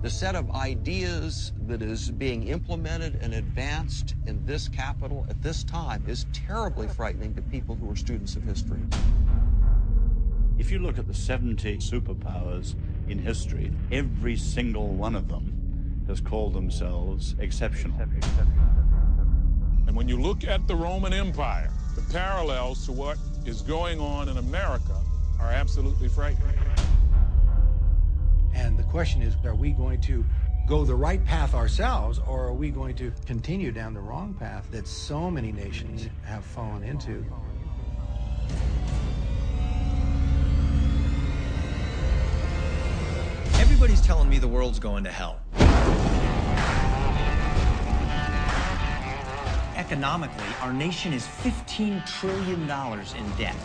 The set of ideas that is being implemented and advanced in this capital at this time is terribly frightening to people who are students of history. If you look at the 70 superpowers in history, every single one of them has called themselves exceptional. And when you look at the Roman Empire, the parallels to what is going on in America are absolutely frightening. And the question is, are we going to go the right path ourselves, or are we going to continue down the wrong path that so many nations have fallen into? Everybody's telling me the world's going to hell. Economically, our nation is $15 trillion in debt.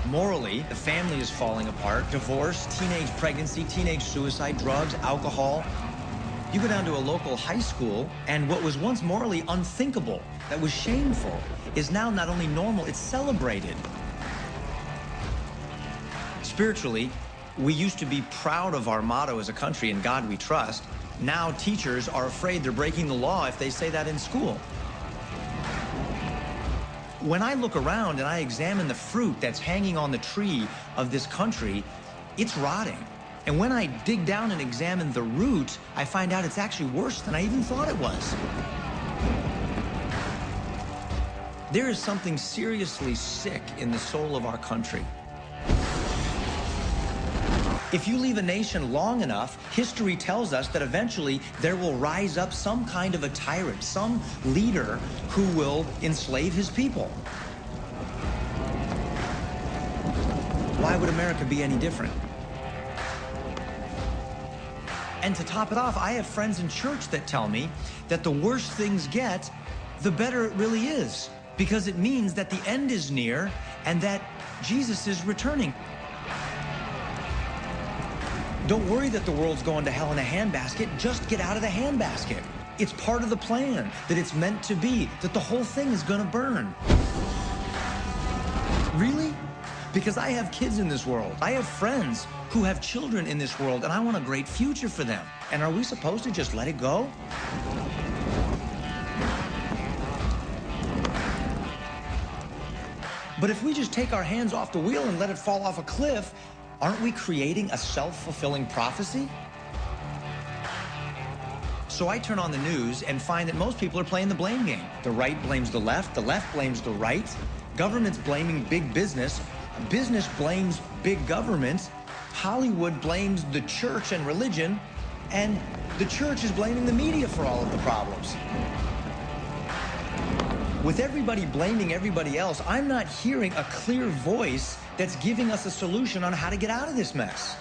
Morally, the family is falling apart. Divorce, teenage pregnancy, teenage suicide, drugs, alcohol. You go down to a local high school, and what was once morally unthinkable, that was shameful, is now not only normal, it's celebrated. Spiritually, we used to be proud of our motto as a country, "In God we trust." Now teachers are afraid they're breaking the law if they say that in school. When I look around and I examine the fruit that's hanging on the tree of this country, it's rotting. And when I dig down and examine the root, I find out it's actually worse than I even thought it was. There is something seriously sick in the soul of our country. If you leave a nation long enough, history tells us that eventually there will rise up some kind of a tyrant, some leader who will enslave his people. Why would America be any different? And to top it off, I have friends in church that tell me that the worse things get, the better it really is, because it means that the end is near and that Jesus is returning. Don't worry that the world's going to hell in a handbasket. Just get out of the handbasket. It's part of the plan, that it's meant to be, that the whole thing is going to burn. Really? Because I have kids in this world. I have friends who have children in this world, and I want a great future for them. And are we supposed to just let it go? But if we just take our hands off the wheel and let it fall off a cliff, aren't we creating a self-fulfilling prophecy? So I turn on the news and find that most people are playing the blame game. The right blames the left blames the right, government's blaming big business blames big government, Hollywood blames the church and religion, and the church is blaming the media for all of the problems. With everybody blaming everybody else, I'm not hearing a clear voice that's giving us a solution on how to get out of this mess.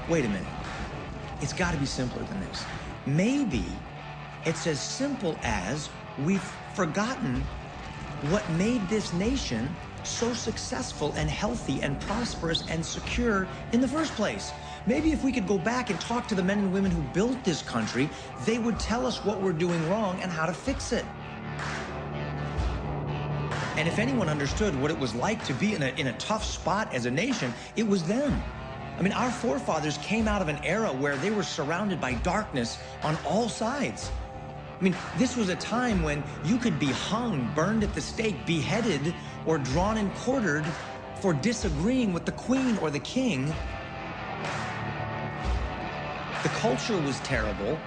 Wait a minute. It's got to be simpler than this. Maybe it's as simple as we've forgotten what made this nation so successful and healthy and prosperous and secure in the first place. Maybe if we could go back and talk to the men and women who built this country, they would tell us what we're doing wrong and how to fix it. And if anyone understood what it was like to be in a tough spot as a nation, it was them. I mean, our forefathers came out of an era where they were surrounded by darkness on all sides. I mean, this was a time when you could be hung, burned at the stake, beheaded, or drawn and quartered for disagreeing with the queen or the king. The culture was terrible.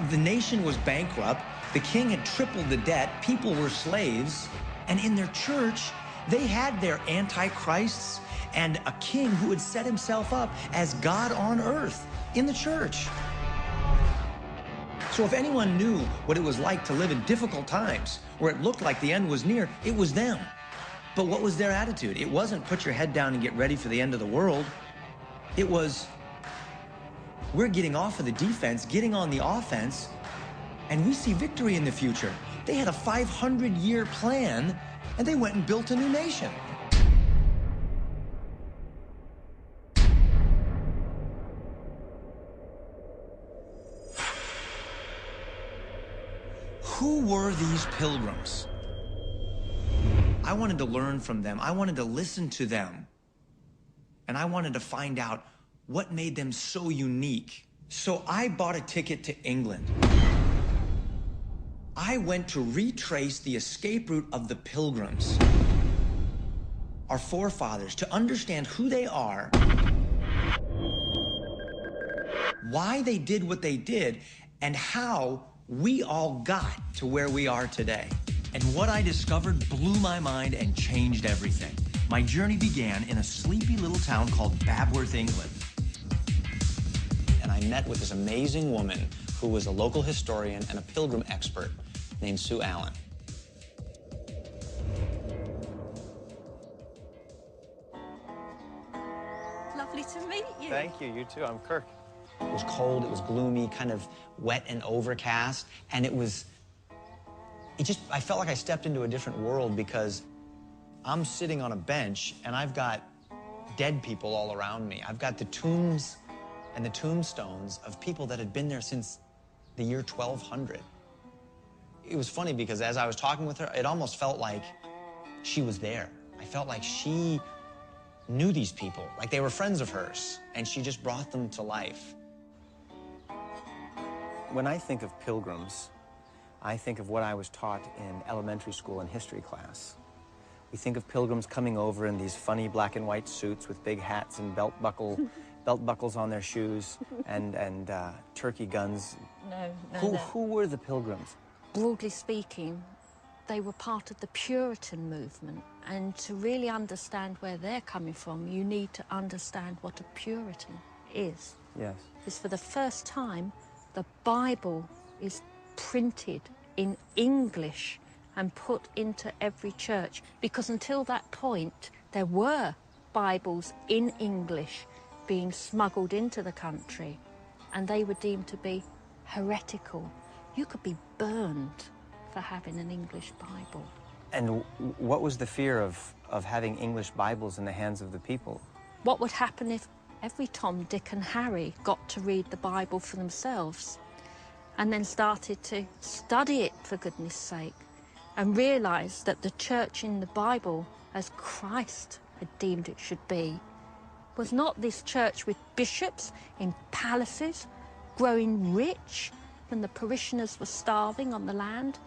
The nation was bankrupt. The king had tripled the debt. People were slaves. And in their church, they had their antichrists and a king who had set himself up as God on earth in the church. So if anyone knew what it was like to live in difficult times, where it looked like the end was near, it was them. But what was their attitude? It wasn't put your head down and get ready for the end of the world. It was, we're getting off of the defense, getting on the offense, and we see victory in the future. They had a 500-year plan, and they went and built a new nation. Who were these pilgrims? I wanted to learn from them. I wanted to listen to them. And I wanted to find out what made them so unique. So I bought a ticket to England. I went to retrace the escape route of the Pilgrims, our forefathers, to understand who they are, why they did what they did, and how we all got to where we are today. And what I discovered blew my mind and changed everything. My journey began in a sleepy little town called Babworth, England. And I met with this amazing woman who was a local historian and a pilgrim expert named Sue Allen. Lovely to meet you. Thank you, you too. I'm Kirk. It was cold, it was gloomy, kind of wet and overcast, and I felt like I stepped into a different world because I'm sitting on a bench and I've got dead people all around me. I've got the tombs and the tombstones of people that had been there since the year 1200. It was funny because as I was talking with her, it almost felt like she was there. I felt like she knew these people, like they were friends of hers, and she just brought them to life. When I think of pilgrims, I think of what I was taught in elementary school and history class. We think of pilgrims coming over in these funny black and white suits with big hats and belt buckles on their shoes and turkey guns. No. Who were the pilgrims? Broadly speaking, they were part of the Puritan movement, and to really understand where they're coming from, you need to understand what a Puritan is. Yes. Is for the first time, the Bible is printed in English and put into every church, because until that point, there were Bibles in English being smuggled into the country, and they were deemed to be heretical. You could be burned for having an English Bible. And what was the fear of having English Bibles in the hands of the people? What would happen if every Tom, Dick and Harry got to read the Bible for themselves and then started to study it, for goodness sake, and realised that the church in the Bible, as Christ had deemed it should be, was not this church with bishops in palaces, growing rich when the parishioners were starving on the land.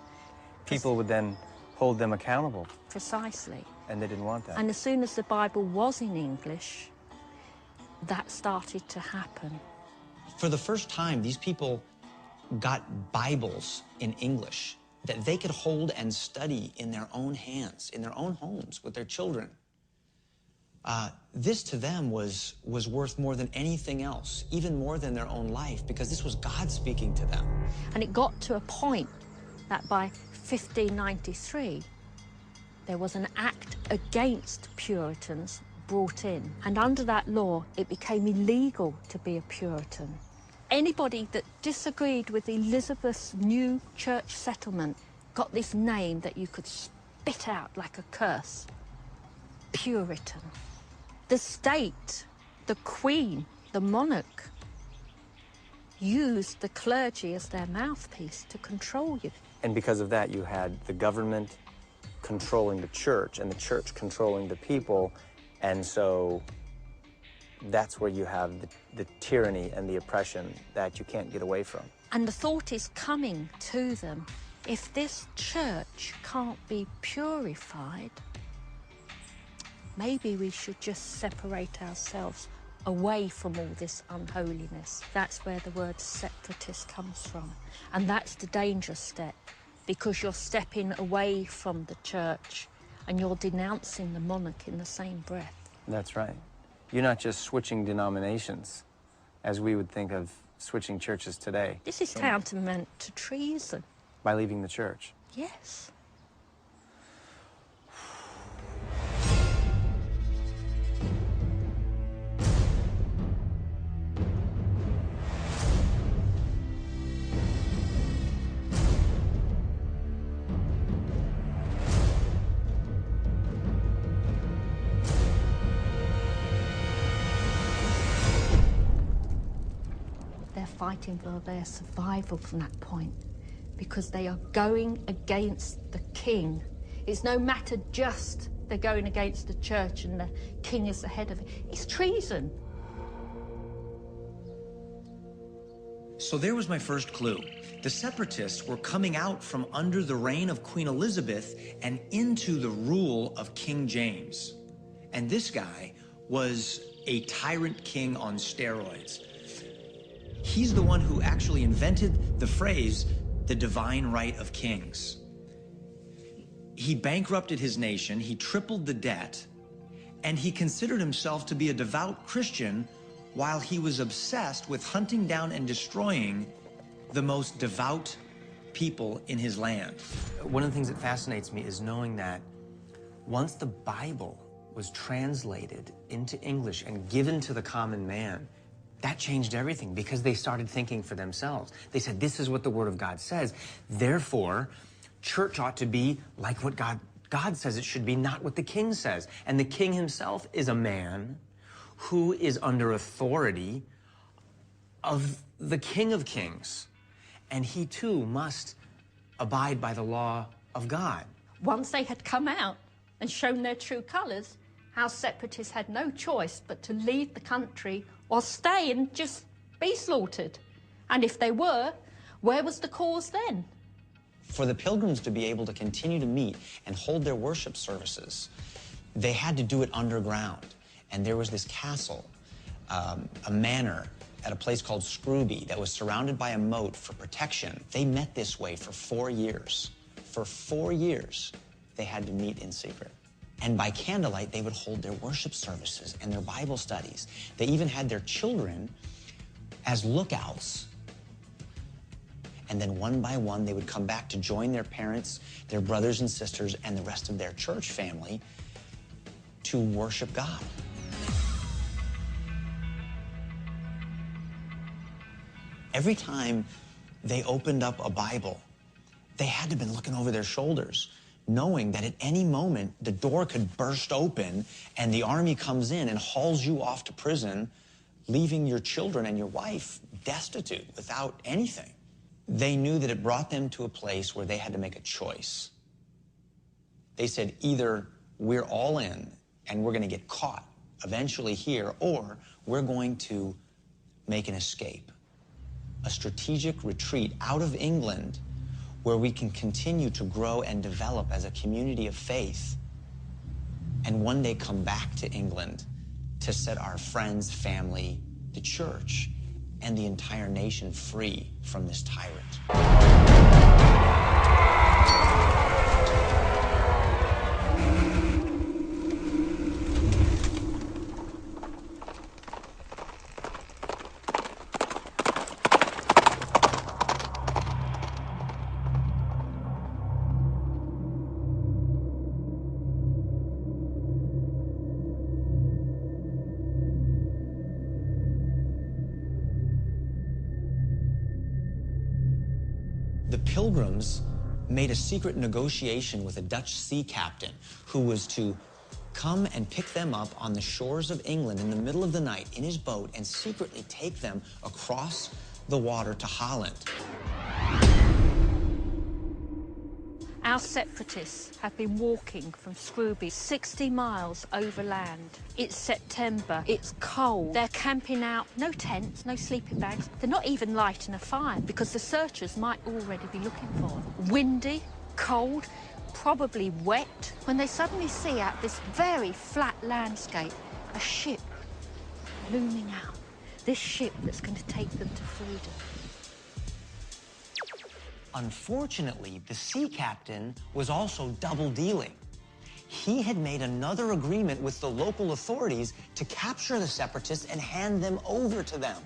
People would then hold them accountable. Precisely. And they didn't want that. And as soon as the Bible was in English, that started to happen. For the first time, these people got Bibles in English that they could hold and study in their own hands, in their own homes, with their children. This to them was worth more than anything else, even more than their own life, because this was God speaking to them. And it got to a point that by 1593, there was an act against Puritans brought in. And under that law, it became illegal to be a Puritan. Anybody that disagreed with Elizabeth's new church settlement got this name that you could spit out like a curse: Puritan. The state, the Queen, the monarch, used the clergy as their mouthpiece to control you. And because of that, you had the government controlling the church and the church controlling the people, and so that's where you have the tyranny and the oppression that you can't get away from. And the thought is coming to them, if this church can't be purified, maybe we should just separate ourselves away from all this unholiness. That's where the word separatist comes from. And that's the dangerous step, because you're stepping away from the church and you're denouncing the monarch in the same breath. That's right. You're not just switching denominations, as we would think of switching churches today. This is tantamount to treason. By leaving the church. Yes. Fighting for their survival from that point, because they are going against the king. It's no matter just they're going against the church and the king is the head of it. It's treason. So there was my first clue. The separatists were coming out from under the reign of Queen Elizabeth and into the rule of King James. And this guy was a tyrant king on steroids. He's the one who actually invented the phrase, the divine right of kings. He bankrupted his nation, he tripled the debt, and he considered himself to be a devout Christian while he was obsessed with hunting down and destroying the most devout people in his land. One of the things that fascinates me is knowing that once the Bible was translated into English and given to the common man, that changed everything because they started thinking for themselves. They said, this is what the Word of God says. Therefore, church ought to be like what God says it should be, not what the king says. And the king himself is a man who is under authority of the King of Kings. And he too must abide by the law of God. Once they had come out and shown their true colours, our separatists had no choice but to leave the country or stay and just be slaughtered. And if they were, where was the cause then? For the Pilgrims to be able to continue to meet and hold their worship services, they had to do it underground. And there was this castle, a manor at a place called Scrooby that was surrounded by a moat for protection. They met this way for 4 years. For 4 years, they had to meet in secret. And by candlelight, they would hold their worship services and their Bible studies. They even had their children as lookouts. And then one by one, they would come back to join their parents, their brothers and sisters, and the rest of their church family to worship God. Every time they opened up a Bible, they had to have been looking over their shoulders, knowing that at any moment the door could burst open and the army comes in and hauls you off to prison, leaving your children and your wife destitute without anything. They knew that it brought them to a place where they had to make a choice. They said, either we're all in and we're going to get caught eventually here, or we're going to make an escape, a strategic retreat out of England where we can continue to grow and develop as a community of faith, and one day come back to England to set our friends, family, the church, and the entire nation free from this tyrant. The Pilgrims made a secret negotiation with a Dutch sea captain who was to come and pick them up on the shores of England in the middle of the night in his boat and secretly take them across the water to Holland. Our separatists have been walking from Scrooby 60 miles overland. It's September, it's cold, they're camping out, no tents, no sleeping bags. They're not even lighting a fire because the searchers might already be looking for them. Windy, cold, probably wet, when they suddenly see out this very flat landscape, a ship looming out. This ship that's going to take them to freedom. Unfortunately, the sea captain was also double-dealing. He had made another agreement with the local authorities to capture the separatists and hand them over to them.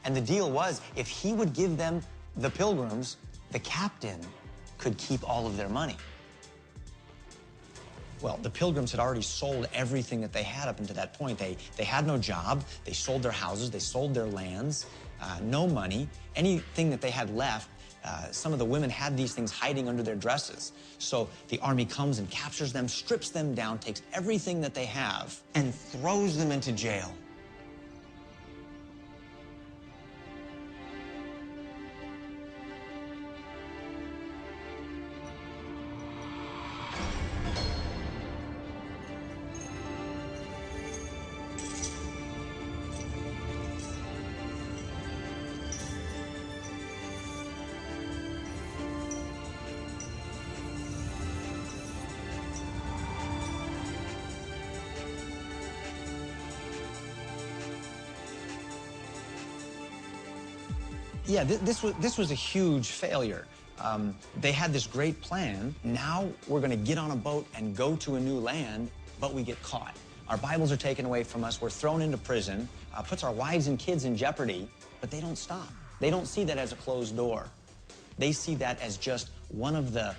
And the deal was, if he would give them the Pilgrims, the captain could keep all of their money. Well, the Pilgrims had already sold everything that they had up until that point. They had no job, they sold their houses, they sold their lands, no money. Anything that they had left, some of the women had these things hiding under their dresses. So the army comes and captures them, strips them down, takes everything that they have, and throws them into jail. Yeah, this was a huge failure. They had this great plan. Now we're going to get on a boat and go to a new land, but we get caught. Our Bibles are taken away from us. We're thrown into prison, puts our wives and kids in jeopardy, but they don't stop. They don't see that as a closed door. They see that as just one of the,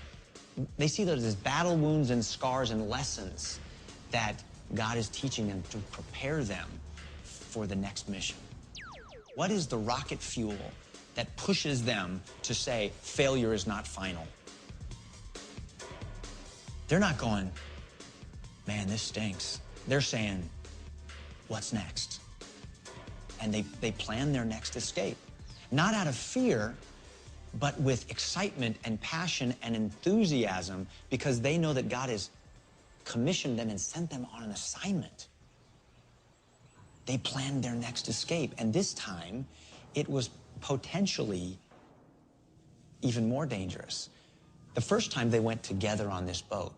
they see those as battle wounds and scars and lessons that God is teaching them to prepare them for the next mission. What is the rocket fuel that pushes them to say failure is not final? They're not going, man, this stinks. They're saying, what's next? And they plan their next escape. Not out of fear, but with excitement and passion and enthusiasm, because they know that God has commissioned them and sent them on an assignment. They planned their next escape, and this time it was potentially even more dangerous. The first time they went together on this boat,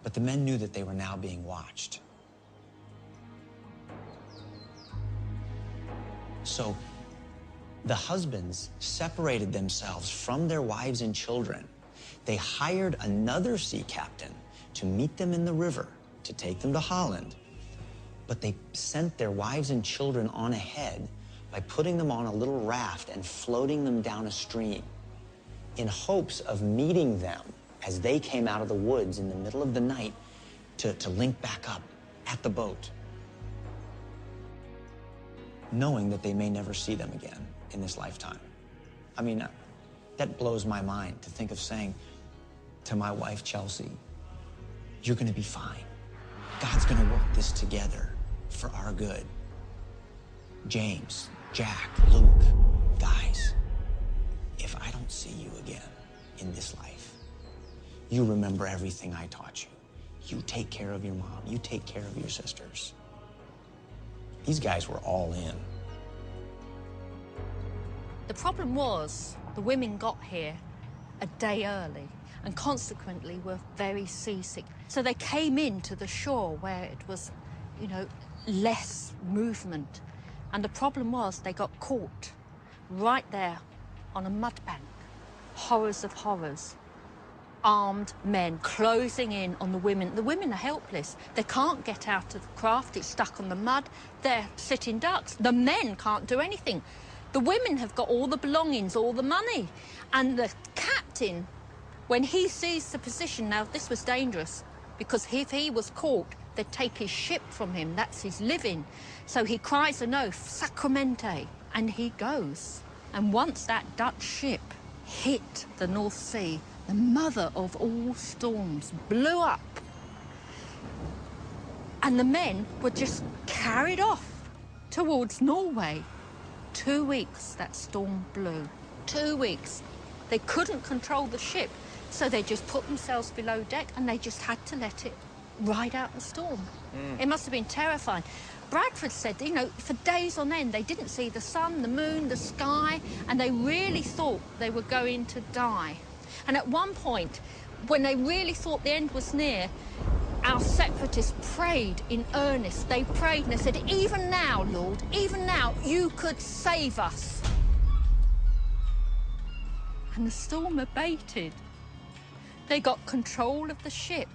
but the men knew that they were now being watched. So the husbands separated themselves from their wives and children. They hired another sea captain to meet them in the river, to take them to Holland. But they sent their wives and children on ahead by putting them on a little raft and floating them down a stream in hopes of meeting them as they came out of the woods in the middle of the night to link back up at the boat, knowing that they may never see them again in this lifetime. I mean, that blows my mind to think of saying to my wife, Chelsea, you're gonna be fine. God's gonna work this together for our good. James, Jack, Luke, guys, if I don't see you again in this life, you remember everything I taught you. You take care of your mom. You take care of your sisters. These guys were all in. The problem was the women got here a day early and consequently were very seasick. So they came into the shore where it was, you know, less movement. And the problem was they got caught right there on a mud bank. Horrors of horrors. Armed men closing in on the women. The women are helpless. They can't get out of the craft. It's stuck on the mud. They're sitting ducks. The men can't do anything. The women have got all the belongings, all the money. And the captain, when he sees the position, now this was dangerous, because if he was caught, they'd take his ship from him. That's his living. So he cries an oath, Sacramente, and he goes. And once that Dutch ship hit the North Sea, the mother of all storms blew up. And the men were just carried off towards Norway. 2 weeks that storm blew. 2 weeks. They couldn't control the ship, so they just put themselves below deck and they just had to let it ride out the storm. It must have been terrifying. Bradford said, you know, for days on end, they didn't see the sun, the moon, the sky, and they really thought they were going to die. And at one point, when they really thought the end was near, our separatists prayed in earnest. They prayed and they said, even now, Lord, even now, you could save us. And the storm abated. They got control of the ship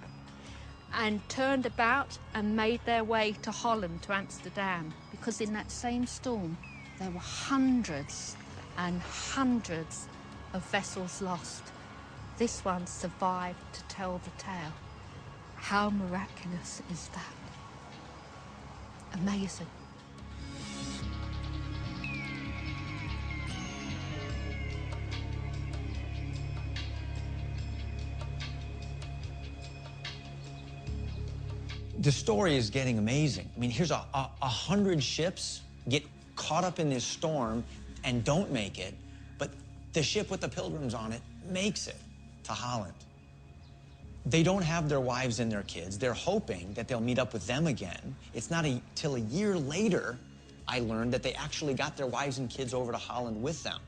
and turned about and made their way to Holland, to Amsterdam, because in that same storm, there were hundreds and hundreds of vessels lost. This one survived to tell the tale. How miraculous is that? Amazing. The story is getting amazing. I mean, here's 100 ships get caught up in this storm and don't make it, but the ship with the pilgrims on it makes it to Holland. They don't have their wives and their kids. They're hoping that they'll meet up with them again. It's not till a year later I learned that they actually got their wives and kids over to Holland with them.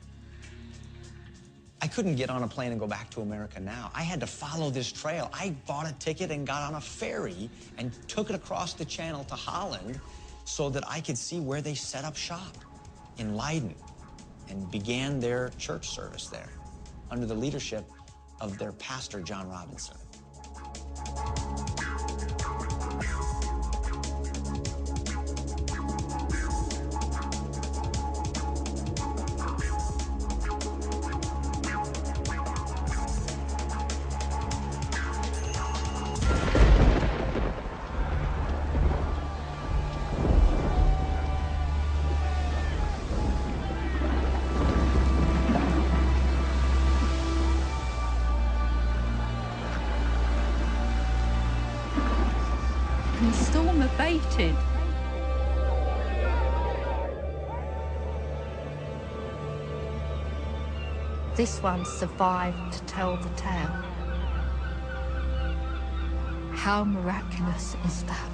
I couldn't get on a plane and go back to America now. I had to follow this trail. I bought a ticket and got on a ferry and took it across the channel to Holland so that I could see where they set up shop in Leiden. and began their church service there under the leadership of their pastor, John Robinson. And the storm abated. This one survived to tell the tale. How miraculous is that?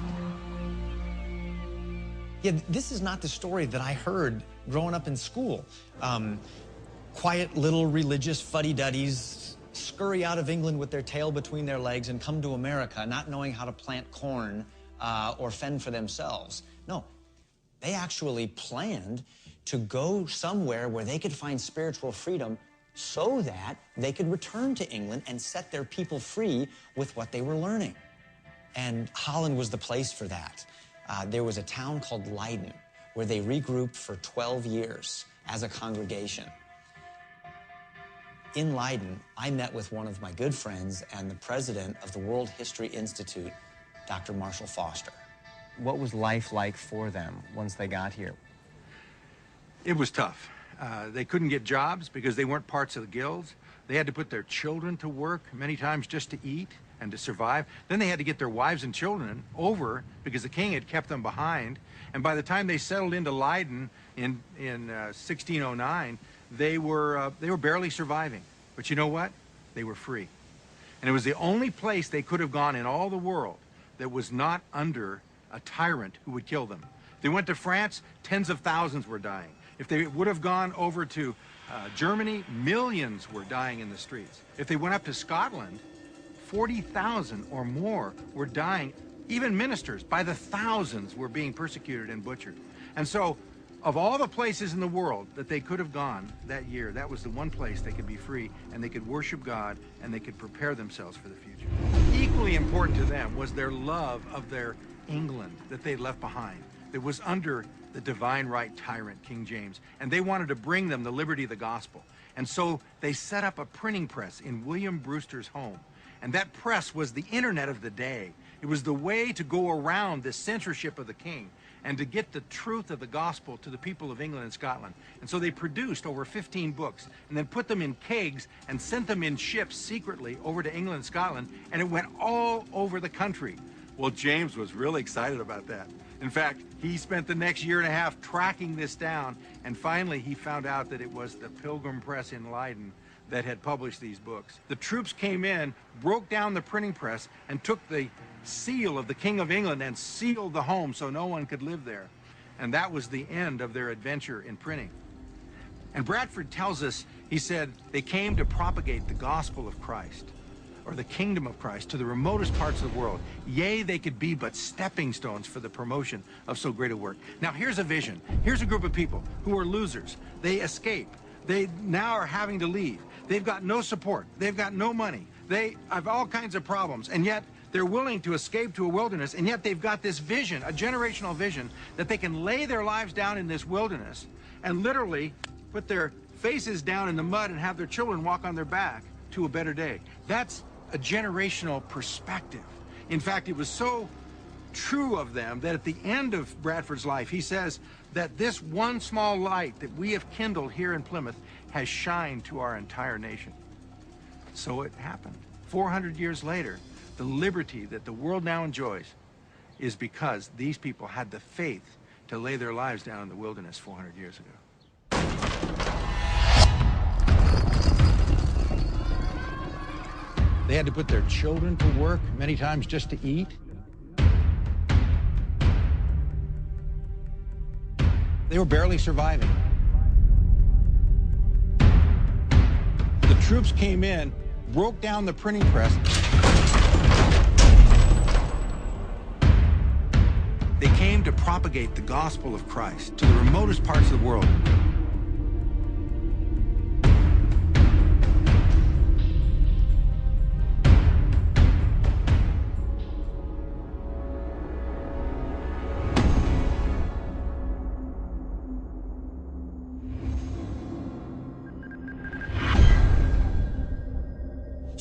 Yeah, this is not the story that I heard growing up in school. Quiet little religious fuddy-duddies scurry out of England with their tail between their legs and come to America not knowing how to plant corn or fend for themselves. No, they actually planned to go somewhere where they could find spiritual freedom so that they could return to England and set their people free with what they were learning. And Holland was the place for that. There was a town called Leiden where they regrouped for 12 years as a congregation. In Leiden, I met with one of my good friends and the president of the World History Institute, Dr. Marshall Foster. What was life like for them once they got here? It was tough. They couldn't get jobs because they weren't parts of the guilds. They had to put their children to work many times just to eat and to survive. Then they had to get their wives and children over because the king had kept them behind. And by the time they settled into Leiden in 1609, they were barely surviving. But you know what? They were free. And it was the only place they could have gone in all the world that was not under a tyrant who would kill them. If they went to France, tens of thousands were dying. If they would have gone over to Germany, millions were dying in the streets. If they went up to Scotland, 40,000 or more were dying. Even ministers, by the thousands, were being persecuted and butchered. And so, of all the places in the world that they could have gone that year, that was the one place they could be free, and they could worship God, and they could prepare themselves for the future. Equally important to them was their love of their England that they'd left behind, that was under the divine right tyrant, King James, and they wanted to bring them the liberty of the gospel. And so they set up a printing press in William Brewster's home, and that press was the internet of the day. It was the way to go around the censorship of the king and to get the truth of the gospel to the people of England and Scotland. And so they produced over 15 books and then put them in kegs and sent them in ships secretly over to England and Scotland, and it went all over the country. Well, James was really excited about that. In fact, he spent the next year and a half tracking this down, and finally he found out that it was the Pilgrim Press in Leiden that had published these books. The troops came in, broke down the printing press, and took the seal of the King of England and sealed the home so no one could live there. And that was the end of their adventure in printing. And Bradford tells us, he said, they came to propagate the gospel of Christ, or the kingdom of Christ, to the remotest parts of the world. Yea, they could be but stepping stones for the promotion of so great a work. Now here's a vision. Here's a group of people who are losers. They escape. They now are having to leave. They've got no support. They've got no money. They have all kinds of problems, and yet they're willing to escape to a wilderness, and yet they've got this vision, a generational vision, that they can lay their lives down in this wilderness and literally put their faces down in the mud and have their children walk on their back to a better day. That's a generational perspective. In fact, it was so true of them that at the end of Bradford's life, he says that this one small light that we have kindled here in Plymouth has shined to our entire nation. So it happened. 400 years later, the liberty that the world now enjoys is because these people had the faith to lay their lives down in the wilderness 400 years ago. They had to put their children to work many times just to eat. They were barely surviving. The troops came in, broke down the printing press. They came to propagate the gospel of Christ to the remotest parts of the world.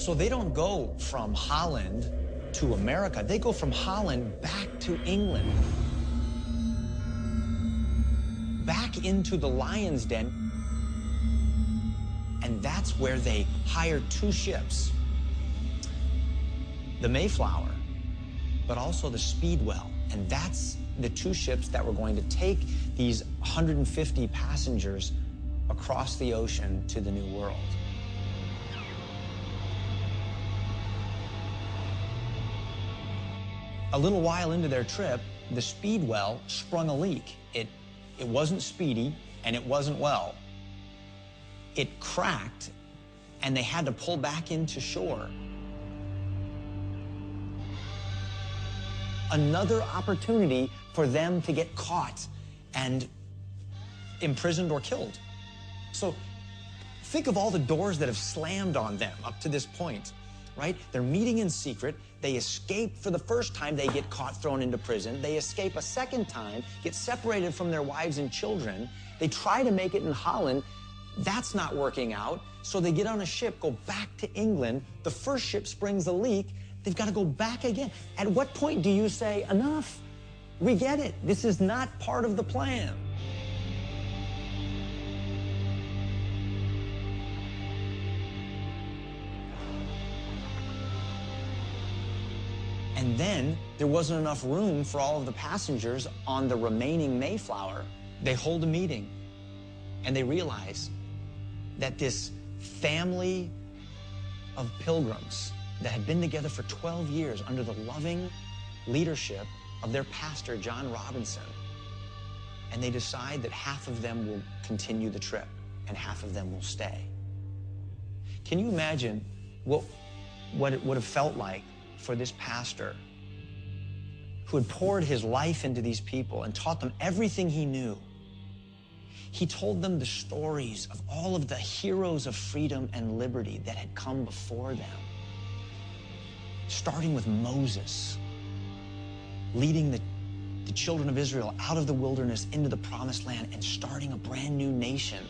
So they don't go from Holland to America. They go from Holland back to England, back into the lion's den. And that's where they hired 2 ships, the Mayflower, but also the Speedwell. And that's the 2 ships that were going to take these 150 passengers across the ocean to the New World. A little while into their trip, the Speedwell sprung a leak. It wasn't speedy, and it wasn't well. It cracked, and they had to pull back into shore. Another opportunity for them to get caught and imprisoned or killed. So think of all the doors that have slammed on them up to this point, right? They're meeting in secret. They escape for the first time. They get caught, thrown into prison. They escape a second time, get separated from their wives and children. They try to make it in Holland. That's not working out. So they get on a ship, go back to England. The first ship springs a leak. They've got to go back again. At what point do you say, enough? We get it. This is not part of the plan. And then there wasn't enough room for all of the passengers on the remaining Mayflower. They hold a meeting, and they realize that this family of pilgrims that had been together for 12 years under the loving leadership of their pastor, John Robinson, and they decide that half of them will continue the trip and half of them will stay. Can you imagine what it would have felt like for this pastor who had poured his life into these people and taught them everything he knew? He told them the stories of all of the heroes of freedom and liberty that had come before them, starting with Moses, leading the children of Israel out of the wilderness into the promised land and starting a brand new nation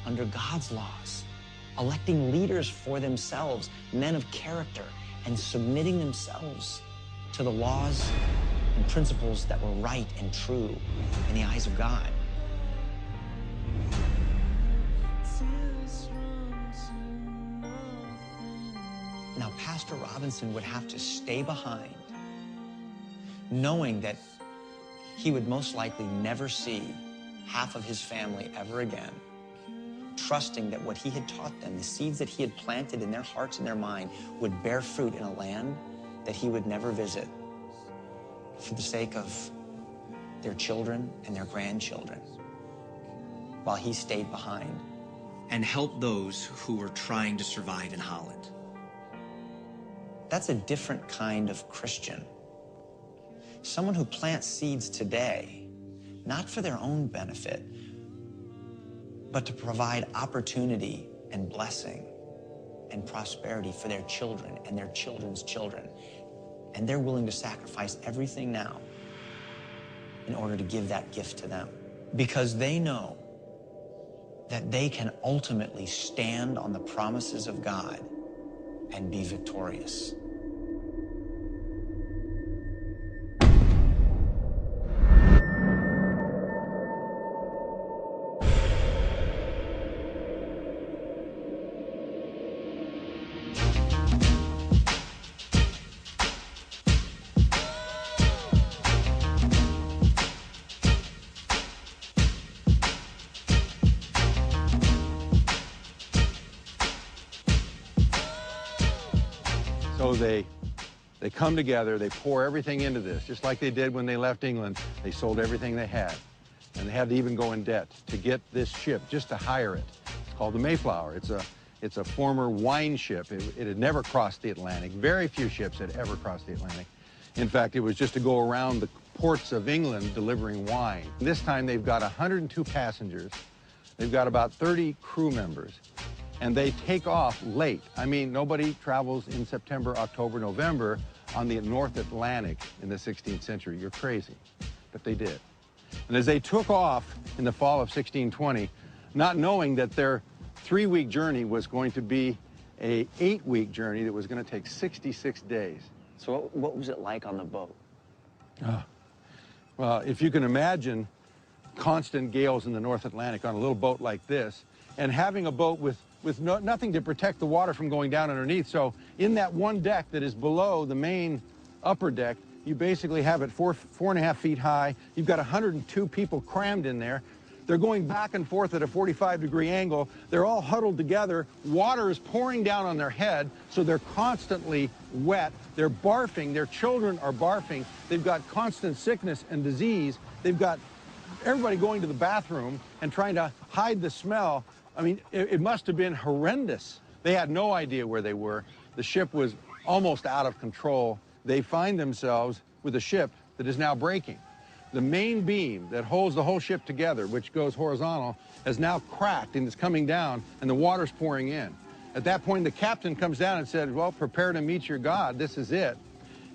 under God's laws, electing leaders for themselves, men of character, and submitting themselves to the laws and principles that were right and true in the eyes of God. Now, Pastor Robinson would have to stay behind, knowing that he would most likely never see half of his family ever again, trusting that what he had taught them, the seeds that he had planted in their hearts and their mind, would bear fruit in a land that he would never visit for the sake of their children and their grandchildren, while he stayed behind and helped those who were trying to survive in Holland. That's a different kind of Christian. Someone who plants seeds today, not for their own benefit, but to provide opportunity and blessing and prosperity for their children and their children's children. And they're willing to sacrifice everything now in order to give that gift to them, because they know that they can ultimately stand on the promises of God and be victorious. So they come together, they pour everything into this, just like they did when they left England. They sold everything they had, and they had to even go in debt to get this ship, just to hire it. It's called the Mayflower. It's a former wine ship. It had never crossed the Atlantic. Very few ships had ever crossed the Atlantic. In fact, it was just to go around the ports of England delivering wine. This time they've got 102 passengers. They've got about 30 crew members. And they take off late. I mean, nobody travels in September, October, November on the North Atlantic in the 16th century. You're crazy. But they did. And as they took off in the fall of 1620, not knowing that their 3-week journey was going to be a 8-week journey that was going to take 66 days. So what was it like on the boat? Well, if you can imagine constant gales in the North Atlantic on a little boat like this, and having a boat with nothing to protect the water from going down underneath. So in that one deck that is below the main upper deck, you basically have it 4.5 feet high. You've got 102 people crammed in there. They're going back and forth at a 45-degree angle. They're all huddled together. Water is pouring down on their head, so they're constantly wet. They're barfing. Their children are barfing. They've got constant sickness and disease. They've got everybody going to the bathroom and trying to hide the smell. I mean, it must have been horrendous. They had no idea where they were. The ship was almost out of control. They find themselves with a ship that is now breaking. The main beam that holds the whole ship together, which goes horizontal, has now cracked and is coming down, and the water's pouring in. At that point, the captain comes down and said, well, prepare to meet your God. This is it.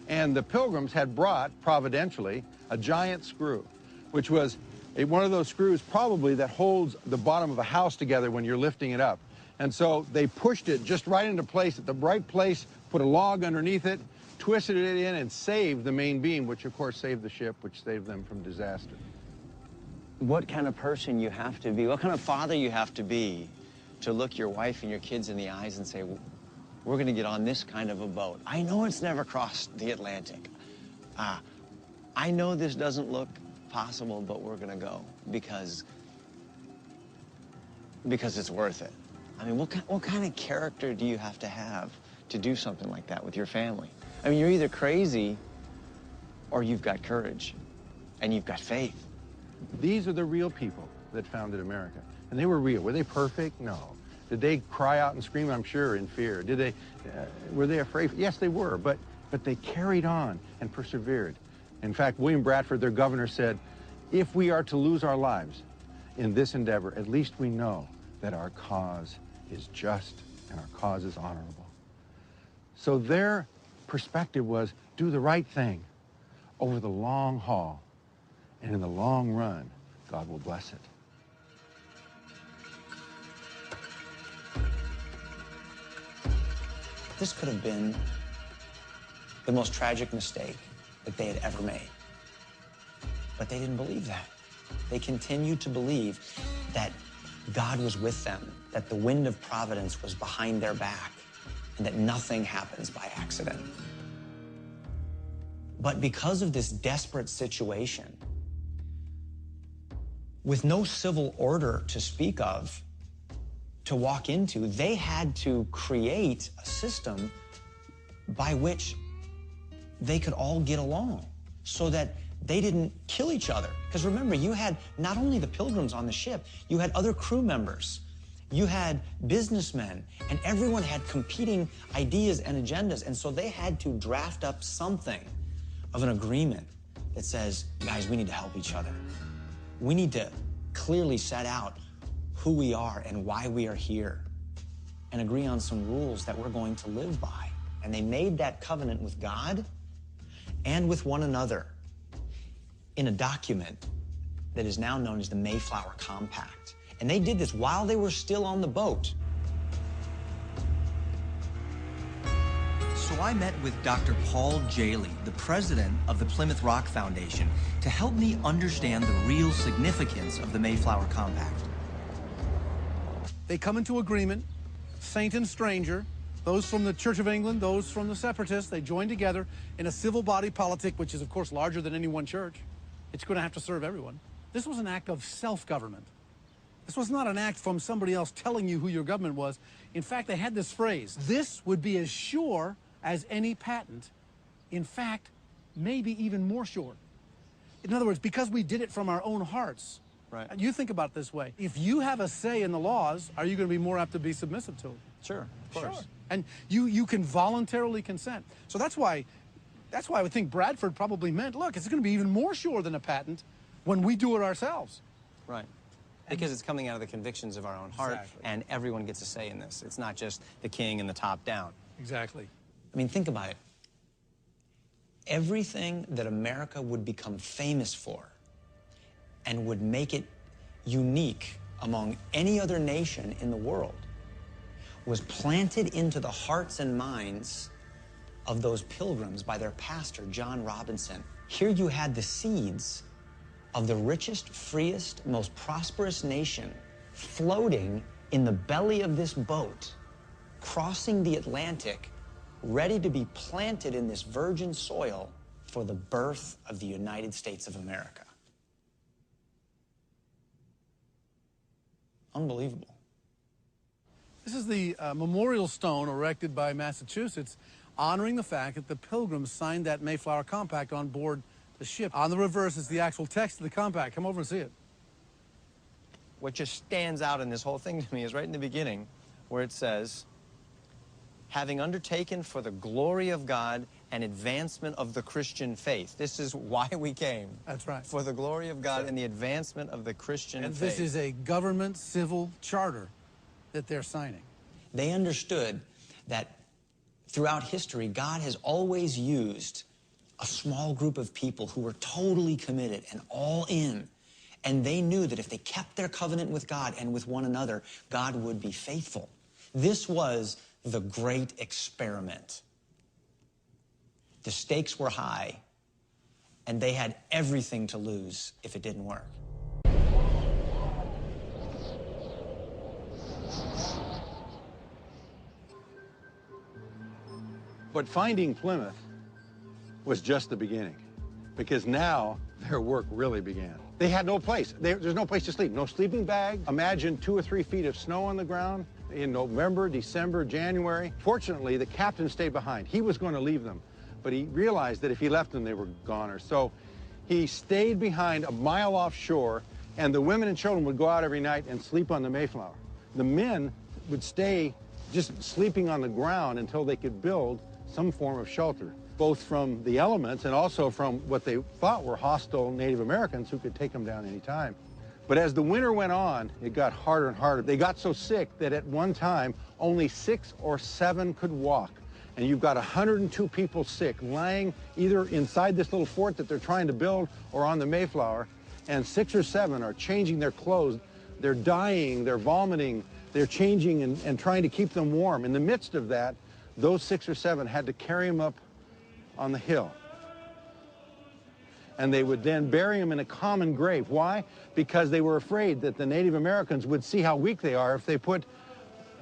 And the Pilgrims had brought, providentially, a giant screw, which was one of those screws probably that holds the bottom of a house together when you're lifting it up. And so they pushed it just right into place at the right place, put a log underneath it, twisted it in, and saved the main beam, which of course saved the ship, which saved them from disaster. What kind of person you have to be, what kind of father you have to be to look your wife and your kids in the eyes and say, we're going to get on this kind of a boat. I know it's never crossed the Atlantic. I know this doesn't look possible, but we're going to go because it's worth it. I mean, what kind of character do you have to do something like that with your family? I mean, you're either crazy or you've got courage and you've got faith. These are the real people that founded America. And they were real. Were they perfect? No. Did they cry out and scream? I'm sure, in fear. Did they? Were they afraid? Yes, they were. But they carried on and persevered. In fact, William Bradford, their governor, said, if we are to lose our lives in this endeavor, at least we know that our cause is just and our cause is honorable. So their perspective was do the right thing over the long haul, and in the long run, God will bless it. This could have been the most tragic mistake that they had ever made. But they didn't believe that. They continued to believe that God was with them, that the wind of providence was behind their back, and that nothing happens by accident. But because of this desperate situation, with no civil order to speak of, to walk into, they had to create a system by which they could all get along so that they didn't kill each other. Because remember, you had not only the Pilgrims on the ship, you had other crew members, you had businessmen, and everyone had competing ideas and agendas. And so they had to draft up something of an agreement that says, guys, we need to help each other. We need to clearly set out who we are and why we are here and agree on some rules that we're going to live by. And they made that covenant with God and with one another in a document that is now known as the Mayflower Compact. And they did this while they were still on the boat. So I met with Dr. Paul Jaley, the president of the Plymouth Rock Foundation, to help me understand the real significance of the Mayflower Compact. They come into agreement, saint and stranger, those from the Church of England, those from the Separatists, they join together in a civil body politic, which is, of course, larger than any one church. It's going to have to serve everyone. This was an act of self-government. This was not an act from somebody else telling you who your government was. In fact, they had this phrase, this would be as sure as any patent. In fact, maybe even more sure. In other words, because we did it from our own hearts. Right. You think about it this way. If you have a say in the laws, are you going to be more apt to be submissive to them? Sure, of course. Sure. And you can voluntarily consent. So that's why I would think Bradford probably meant, look, it's going to be even more sure than a patent when we do it ourselves. Right. Because it's coming out of the convictions of our own heart, Exactly. and everyone gets a say in this. It's not just the king and the top down. Exactly. I mean, think about it. Everything that America would become famous for and would make it unique among any other nation in the world was planted into the hearts and minds of those pilgrims by their pastor, John Robinson. Here you had the seeds of the richest, freest, most prosperous nation floating in the belly of this boat, crossing the Atlantic, ready to be planted in this virgin soil for the birth of the United States of America. Unbelievable. This is the memorial stone erected by Massachusetts, honoring the fact that the Pilgrims signed that Mayflower Compact on board the ship. On the reverse is the actual text of the compact. Come over and see it. What just stands out in this whole thing to me is right in the beginning, where it says, having undertaken for the glory of God and advancement of the Christian faith. This is why we came. That's right. For the glory of God and the advancement of the Christian faith. And this is a government civil charter that they're signing. They understood that throughout history, God has always used a small group of people who were totally committed and all in. And they knew that if they kept their covenant with God and with one another, God would be faithful. This was the great experiment. The stakes were high, and they had everything to lose if it didn't work. But finding Plymouth was just the beginning, because now their work really began. They had no place. There's no place to sleep, no sleeping bag. Imagine 2 or 3 feet of snow on the ground in November, December, January. Fortunately, the captain stayed behind. He was going to leave them, but he realized that if he left them, they were goners. So he stayed behind a mile offshore, and the women and children would go out every night and sleep on the Mayflower. The men would stay just sleeping on the ground until they could build some form of shelter, both from the elements and also from what they thought were hostile Native Americans who could take them down any time. But as the winter went on, it got harder and harder. They got so sick that at one time, only 6 or 7 could walk. And you've got 102 people sick, lying either inside this little fort that they're trying to build or on the Mayflower, and 6 or 7 are changing their clothes. They're dying, they're vomiting, they're changing and trying to keep them warm. In the midst of that, those 6 or 7 had to carry them up on the hill. And they would then bury them in a common grave. Why? Because they were afraid that the Native Americans would see how weak they are if they put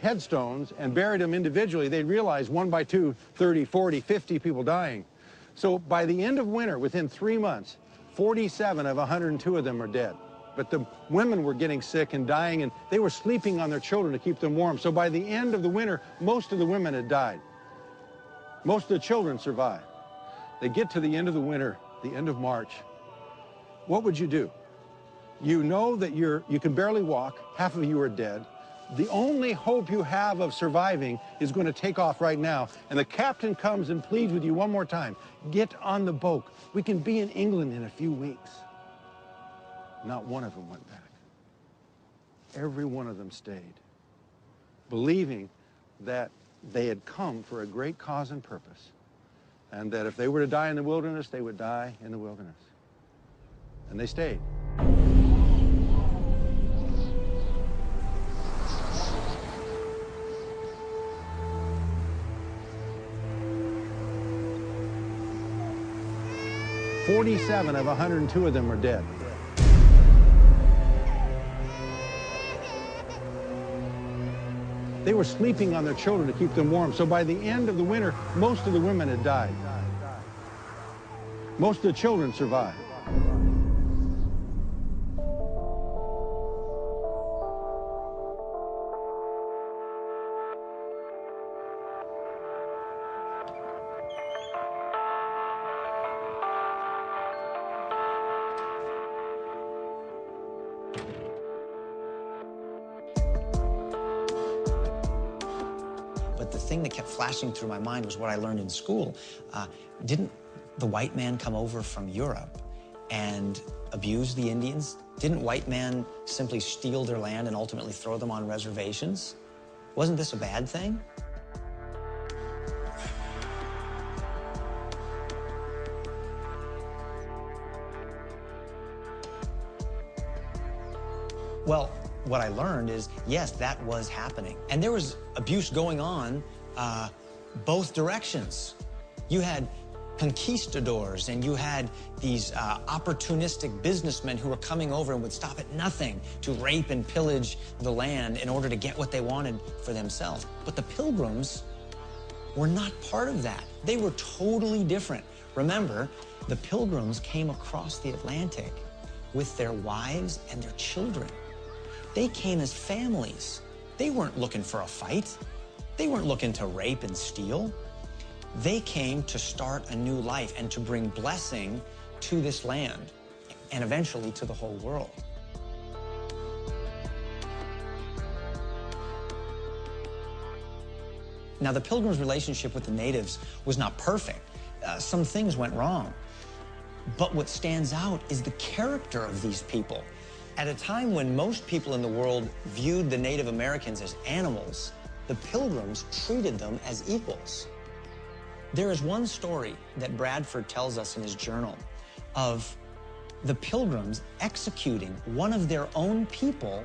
headstones and buried them individually. They'd realize 1 by 2, 30, 40, 50 people dying. So by the end of winter, within 3 months, 47 of 102 of them are dead. But the women were getting sick and dying, and they were sleeping on their children to keep them warm. So by the end of the winter, most of the women had died. Most of the children survived. They get to the end of the winter, the end of March. What would you do? You know that you can barely walk. Half of you are dead. The only hope you have of surviving is going to take off right now. And the captain comes and pleads with you one more time. Get on the boat. We can be in England in a few weeks. Not one of them went back. Every one of them stayed, believing that they had come for a great cause and purpose, and that if they were to die in the wilderness, they would die in the wilderness. And they stayed. "47 of 102 of them are dead." They were sleeping on their children to keep them warm. So by the end of the winter, most of the women had died. Most of the children survived. The thing that kept flashing through my mind was what I learned in school. Didn't the white man come over from Europe and abuse the Indians? Didn't white man simply steal their land and ultimately throw them on reservations? Wasn't this a bad thing? Well, what I learned is, yes, that was happening. And there was abuse going on both directions. You had conquistadors, and you had these opportunistic businessmen who were coming over and would stop at nothing to rape and pillage the land in order to get what they wanted for themselves. But the Pilgrims were not part of that. They were totally different. Remember, the Pilgrims came across the Atlantic with their wives and their children. They came as families. They weren't looking for a fight. They weren't looking to rape and steal. They came to start a new life and to bring blessing to this land and eventually to the whole world. Now, the Pilgrims' relationship with the natives was not perfect. Some things went wrong. But what stands out is the character of these people. At a time when most people in the world viewed the Native Americans as animals, the Pilgrims treated them as equals. There is one story that Bradford tells us in his journal of the Pilgrims executing one of their own people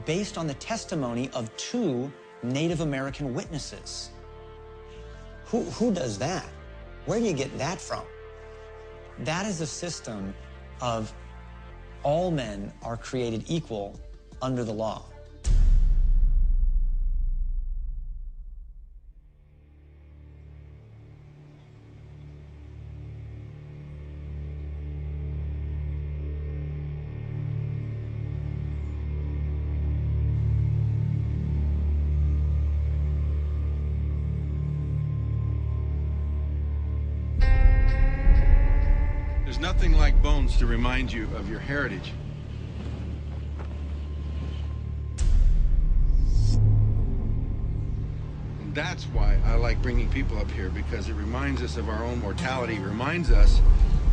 based on the testimony of 2 Native American witnesses. Who does that? Where do you get that from? That is a system of all men are created equal under the law. There's nothing like bones to remind you of your heritage. And that's why I like bringing people up here, because it reminds us of our own mortality. It reminds us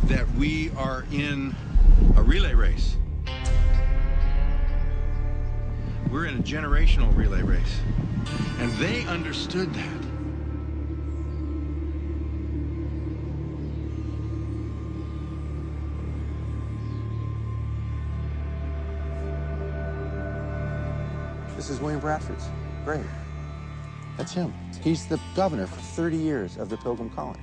that we are in a relay race. We're in a generational relay race. And they understood that. This is William Bradford's grave. That's him. He's the governor for 30 years of the Pilgrim colony,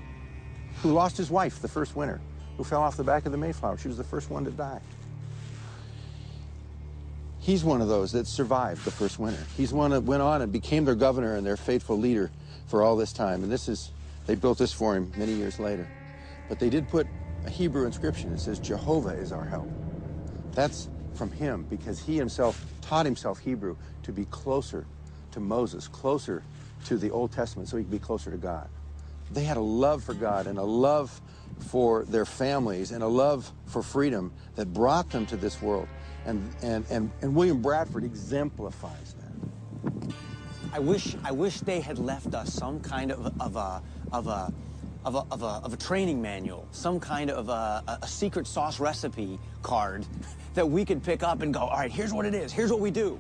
who lost his wife the first winter, who fell off the back of the Mayflower. She was the first one to die. He's one of those that survived the first winter. He's one that went on and became their governor and their faithful leader for all this time. And they built this for him many years later. But they did put a Hebrew inscription that says, Jehovah is our help. That's from him, because he himself taught himself Hebrew to be closer to Moses, closer to the Old Testament, so he could be closer to God. They had a love for God and a love for their families and a love for freedom that brought them to this world. And William Bradford exemplifies that. I wish they had left us some kind of a training manual, some kind of a secret sauce recipe card that we could pick up and go, all right, here's what it is, here's what we do.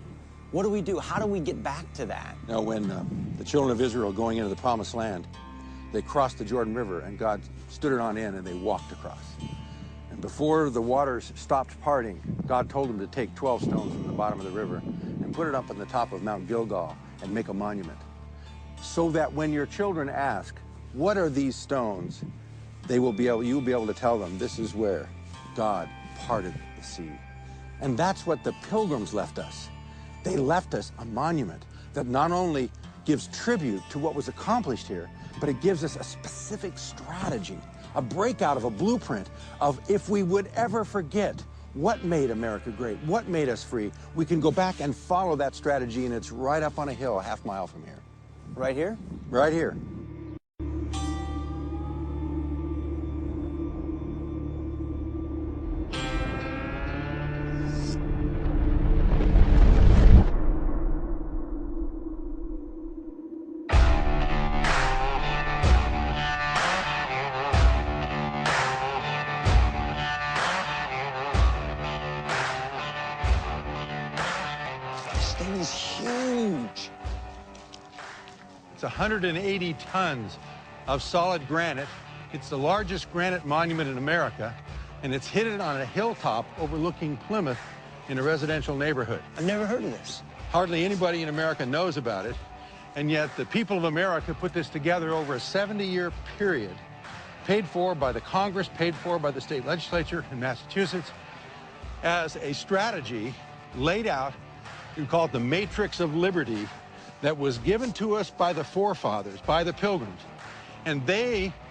What do we do? How do we get back to that? Now, when the children of Israel going into the Promised Land, they crossed the Jordan River, and God stood it on end, and they walked across. And before the waters stopped parting, God told them to take 12 stones from the bottom of the river and put it up on the top of Mount Gilgal and make a monument, so that when your children ask, what are these stones, you'll be able to tell them, this is where God parted the sea. And that's what the Pilgrims left us. They left us a monument that not only gives tribute to what was accomplished here, but it gives us a specific strategy, a breakout of a blueprint of, if we would ever forget what made America great, what made us free, we can go back and follow that strategy, and it's right up on a hill a half mile from here. Right here? Right here. Is huge. It's 180 tons of solid granite. It's the largest granite monument in America, and it's hidden on a hilltop overlooking Plymouth in a residential neighborhood. I've never heard of this. Hardly anybody in America knows about it, and yet the people of America put this together over a 70-year period, paid for by the Congress, paid for by the state legislature in Massachusetts, as a strategy laid out. We call it the matrix of liberty that was given to us by the forefathers, by the Pilgrims. And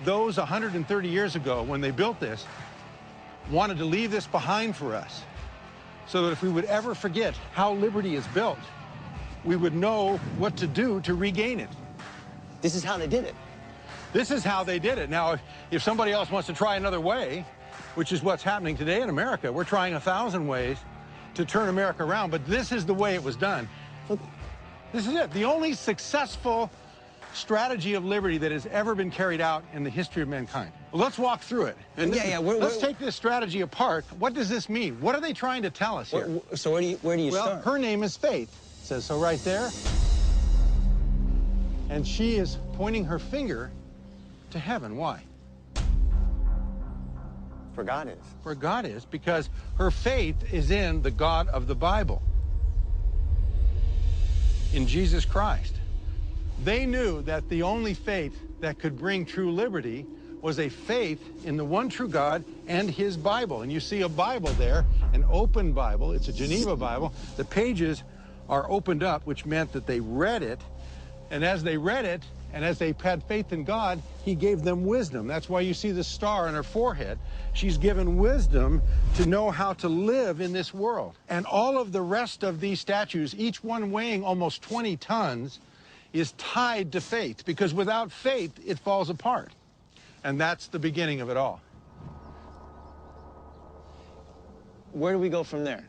those 130 years ago, when they built this, wanted to leave this behind for us, so that if we would ever forget how liberty is built, we would know what to do to regain it. This is how they did it. This is how they did it. Now, if somebody else wants to try another way, which is what's happening today in America, we're trying 1,000 ways to turn America around, but this is the way it was done. This is it. The only successful strategy of liberty that has ever been carried out in the history of mankind. Well, let's walk through it. And let's take this strategy apart. What does this mean? What are they trying to tell us here? So where do you start? Well, her name is Faith. It says so right there. And she is pointing her finger to heaven. Why? For God is. For God is, because her faith is in the God of the Bible, in Jesus Christ. They knew that the only faith that could bring true liberty was a faith in the one true God and his Bible. And you see a Bible there, an open Bible. It's a Geneva Bible. The pages are opened up, which meant that they read it. And as they read it, and as they had faith in God, he gave them wisdom. That's why you see the star on her forehead. She's given wisdom to know how to live in this world. And all of the rest of these statues, each one weighing almost 20 tons, is tied to faith, because without faith, it falls apart. And that's the beginning of it all. Where do we go from there?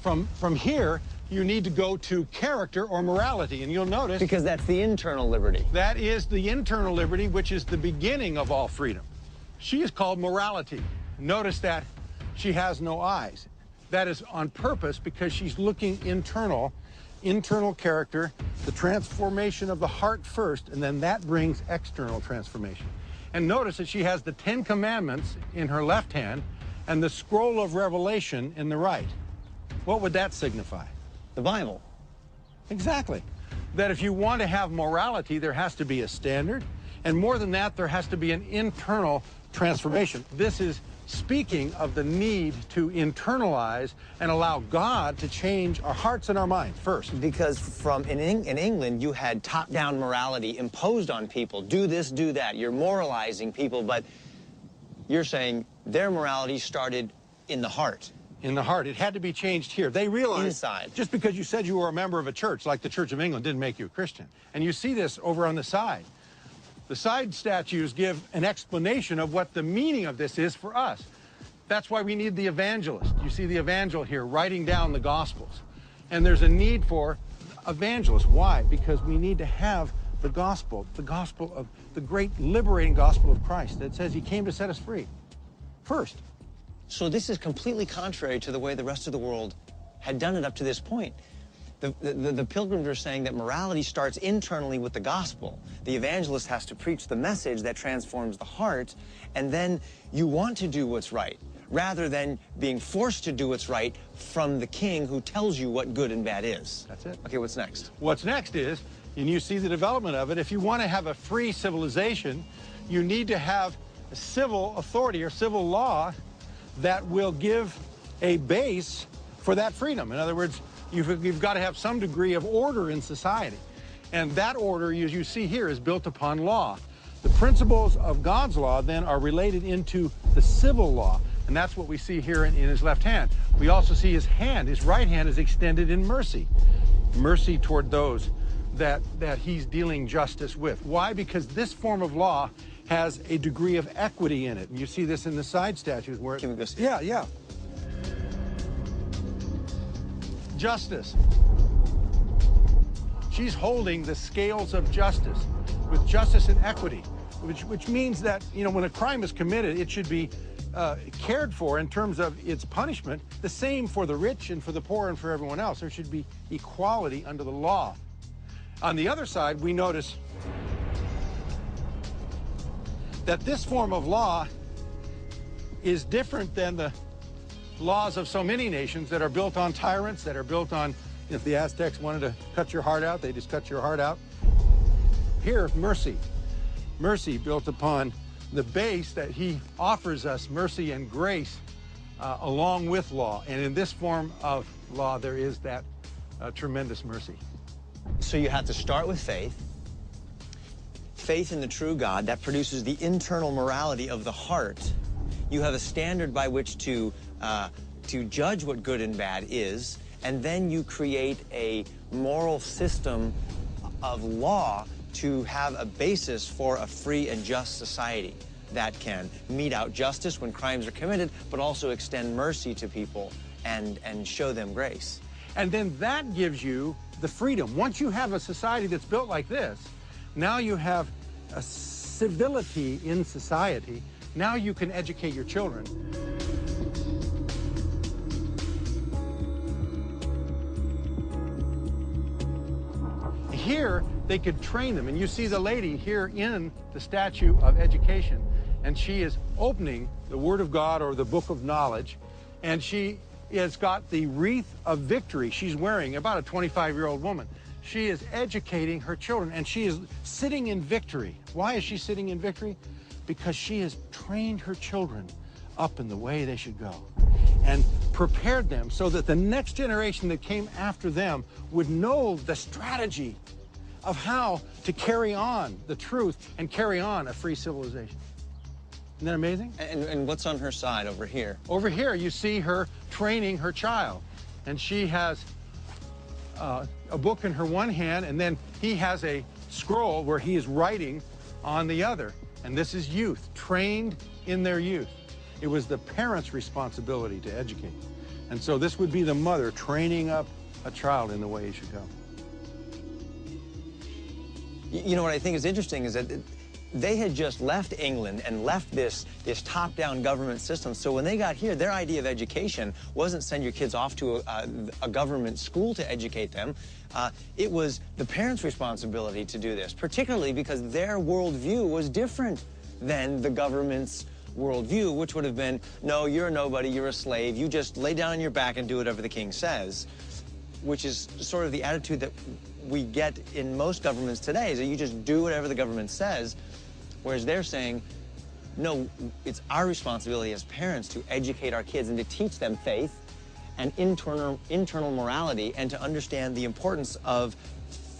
From here, you need to go to character or morality, and you'll notice... Because that's the internal liberty. That is the internal liberty, which is the beginning of all freedom. She is called morality. Notice that she has no eyes. That is on purpose, because she's looking internal character, the transformation of the heart first, and then that brings external transformation. And notice that she has the 10 Commandments in her left hand and the scroll of Revelation in the right. What would that signify? The Bible. Exactly. That if you want to have morality, there has to be a standard, and more than that, there has to be an internal transformation. This is speaking of the need to internalize and allow God to change our hearts and our minds first. Because in England, you had top-down morality imposed on people. Do this, do that. You're moralizing people, but you're saying their morality started in the heart. In the heart. It had to be changed here. They realized inside. Just because you said you were a member of a church, like the Church of England, didn't make you a Christian. And you see this over on the side. The side statues give an explanation of what the meaning of this is for us. That's why we need the evangelist. You see the evangel here writing down the Gospels. And there's a need for evangelists. Why? Because we need to have the gospel of the great liberating gospel of Christ that says he came to set us free first. So this is completely contrary to the way the rest of the world had done it up to this point. The Pilgrims are saying that morality starts internally with the gospel. The evangelist has to preach the message that transforms the heart, and then you want to do what's right, rather than being forced to do what's right from the king who tells you what good and bad is. That's it. Okay, what's next? What's next is, and you see the development of it, if you want to have a free civilization, you need to have a civil authority or civil law that will give a base for that freedom. In other words, you've got to have some degree of order in society. And that order, as you see here, is built upon law. The principles of God's law then are related into the civil law. And that's what we see here in his left hand. We also see his hand, his right hand is extended in mercy. Mercy toward those that he's dealing justice with. Why? Because this form of law has a degree of equity in it. And you see this in the side statues where... Can we go see? Yeah. Justice. She's holding the scales of justice with justice and equity, which means that, you know, when a crime is committed, it should be cared for in terms of its punishment, the same for the rich and for the poor and for everyone else. There should be equality under the law. On the other side, we notice that this form of law is different than the laws of so many nations that are built on tyrants, that are built on, if the Aztecs wanted to cut your heart out, they just cut your heart out. Here, mercy. Mercy built upon the base that he offers us, mercy and grace, along with law. And in this form of law, there is that tremendous mercy. So you have to start with faith. Faith in the true God, that produces the internal morality of the heart. You have a standard by which to judge what good and bad is, and then you create a moral system of law to have a basis for a free and just society that can mete out justice when crimes are committed, but also extend mercy to people and show them grace. And then that gives you the freedom. Once you have a society that's built like this, now you have a civility in society. Now you can educate your children. Here, they could train them. And you see the lady here in the statue of education, and she is opening the Word of God or the Book of Knowledge, and she has got the wreath of victory she's wearing, about a 25-year-old woman. She is educating her children, and she is sitting in victory. Why is she sitting in victory? Because she has trained her children up in the way they should go and prepared them so that the next generation that came after them would know the strategy of how to carry on the truth and carry on a free civilization. Isn't that amazing? And what's on her side over here? Over here, you see her training her child. And she has a book in her one hand, and then he has a scroll where he is writing on the other. And this is youth, trained in their youth. It was the parents' responsibility to educate. And so this would be the mother training up a child in the way he should go. You know what I think is interesting is that they had just left England and left this top-down government system. So when they got here, their idea of education wasn't send your kids off to a government school to educate them. It was the parents' responsibility to do this, particularly because their worldview was different than the government's worldview, which would have been, no, you're a nobody, you're a slave, you just lay down on your back and do whatever the king says, which is sort of the attitude that we get in most governments today, is that you just do whatever the government says, whereas they're saying, no, it's our responsibility as parents to educate our kids and to teach them faith and internal morality and to understand the importance of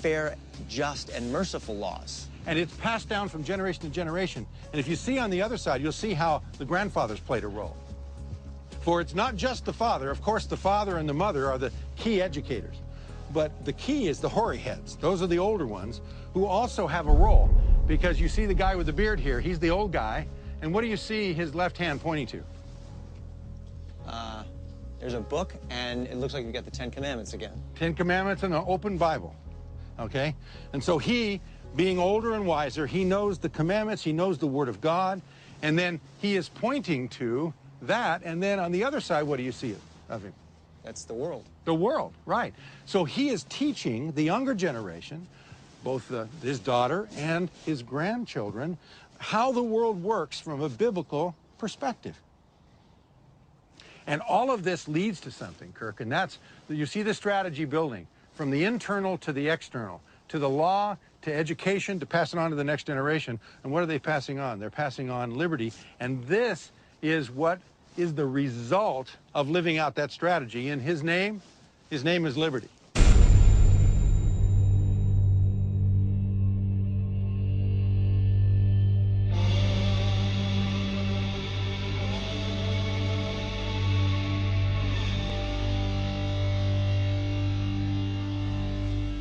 fair, just, and merciful laws. And it's passed down from generation to generation. And if you see on the other side, you'll see how the grandfathers played a role. For it's not just the father. Of course, the father and the mother are the key educators. But the key is the hoary heads. Those are the older ones who also have a role. Because you see the guy with the beard here, he's the old guy. And what do you see his left hand pointing to? There's a book, and it looks like you've got the 10 Commandments again. 10 Commandments and an open Bible, okay? And so he, being older and wiser, he knows the commandments, he knows the Word of God, and then he is pointing to that, and then on the other side, what do you see of him? That's the world. The world, right. So he is teaching the younger generation, both his daughter and his grandchildren, how the world works from a biblical perspective. And all of this leads to something, Kirk, and that's, you see the strategy building from the internal to the external, to the law, to education, to pass it on to the next generation. And what are they passing on? They're passing on liberty. And this is what is the result of living out that strategy. In his name is liberty.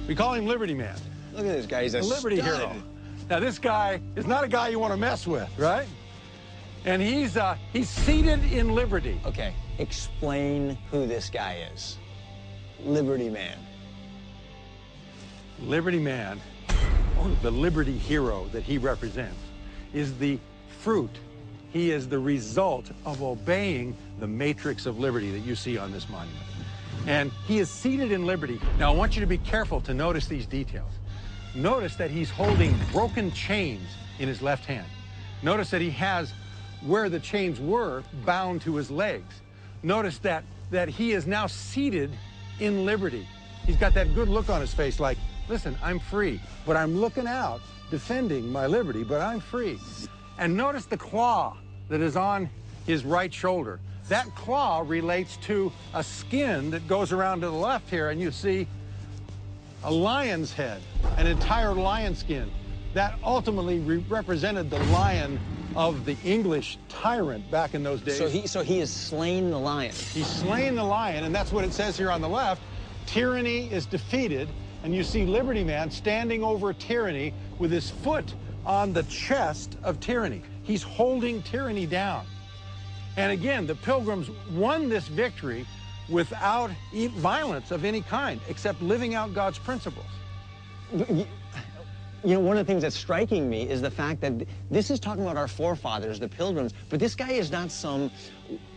We call him Liberty Man. Look at this guy, he's a Liberty stud. hero. Now this guy is not a guy you want to mess with, right? And he's seated in liberty. Okay, explain who this guy is. Liberty Man. Liberty Man, or the liberty hero that he represents, is the fruit. He is the result of obeying the matrix of liberty that you see on this monument. And he is seated in liberty. Now, I want you to be careful to notice these details. Notice that he's holding broken chains in his left hand. Notice that he has, where the chains were, bound to his legs. notice that he is now seated in liberty. He's got that good look on his face like, listen, I'm free, but I'm looking out, defending my liberty, but I'm free. And notice the claw that is on his right shoulder. That claw relates to a skin that goes around to the left here, and you see a lion's head, an entire lion skin. That ultimately represented the lion of the English tyrant back in those days. So he has slain the lion. He's slain the lion, and that's what it says here on the left. Tyranny is defeated, and you see Liberty Man standing over tyranny with his foot on the chest of tyranny. He's holding tyranny down. And again, the Pilgrims won this victory without violence of any kind, except living out God's principles. You know, one of the things that's striking me is the fact that this is talking about our forefathers, the Pilgrims, but this guy is not some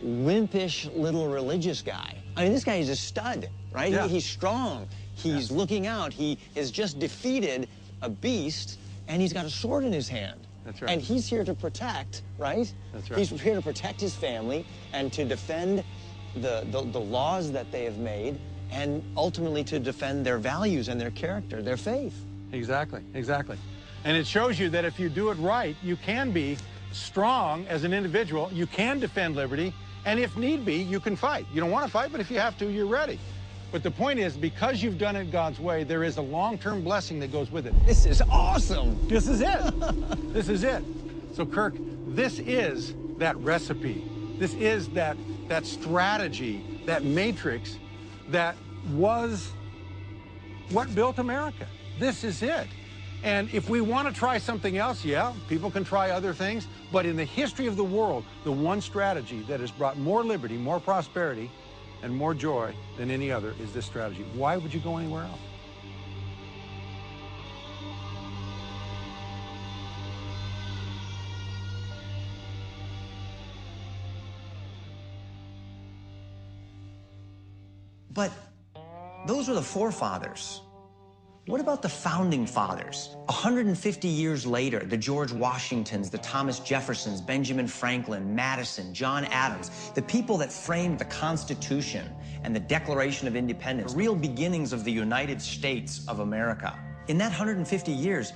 wimpish little religious guy. I mean, this guy is a stud, right? Yeah. He's strong. He's looking out. He has just defeated a beast, and he's got a sword in his hand. That's right. And he's here to protect, right? That's right. He's here to protect his family and to defend the laws that they have made, and ultimately to defend their values and their character, their faith. Exactly, exactly. And it shows you that if you do it right, you can be strong as an individual, you can defend liberty, and if need be, you can fight. You don't want to fight, but if you have to, you're ready. But the point is, because you've done it God's way, there is a long-term blessing that goes with it. This is awesome. This is it. This is it. So, Kirk, this is that recipe. This is that strategy, that matrix that was what built America. This is it. And if we want to try something else, yeah, people can try other things. But in the history of the world, the one strategy that has brought more liberty, more prosperity, and more joy than any other is this strategy. Why would you go anywhere else? But those were the forefathers. What about the founding fathers? 150 years later, the George Washingtons, the Thomas Jeffersons, Benjamin Franklin, Madison, John Adams, the people that framed the Constitution and the Declaration of Independence, the real beginnings of the United States of America. In that 150 years,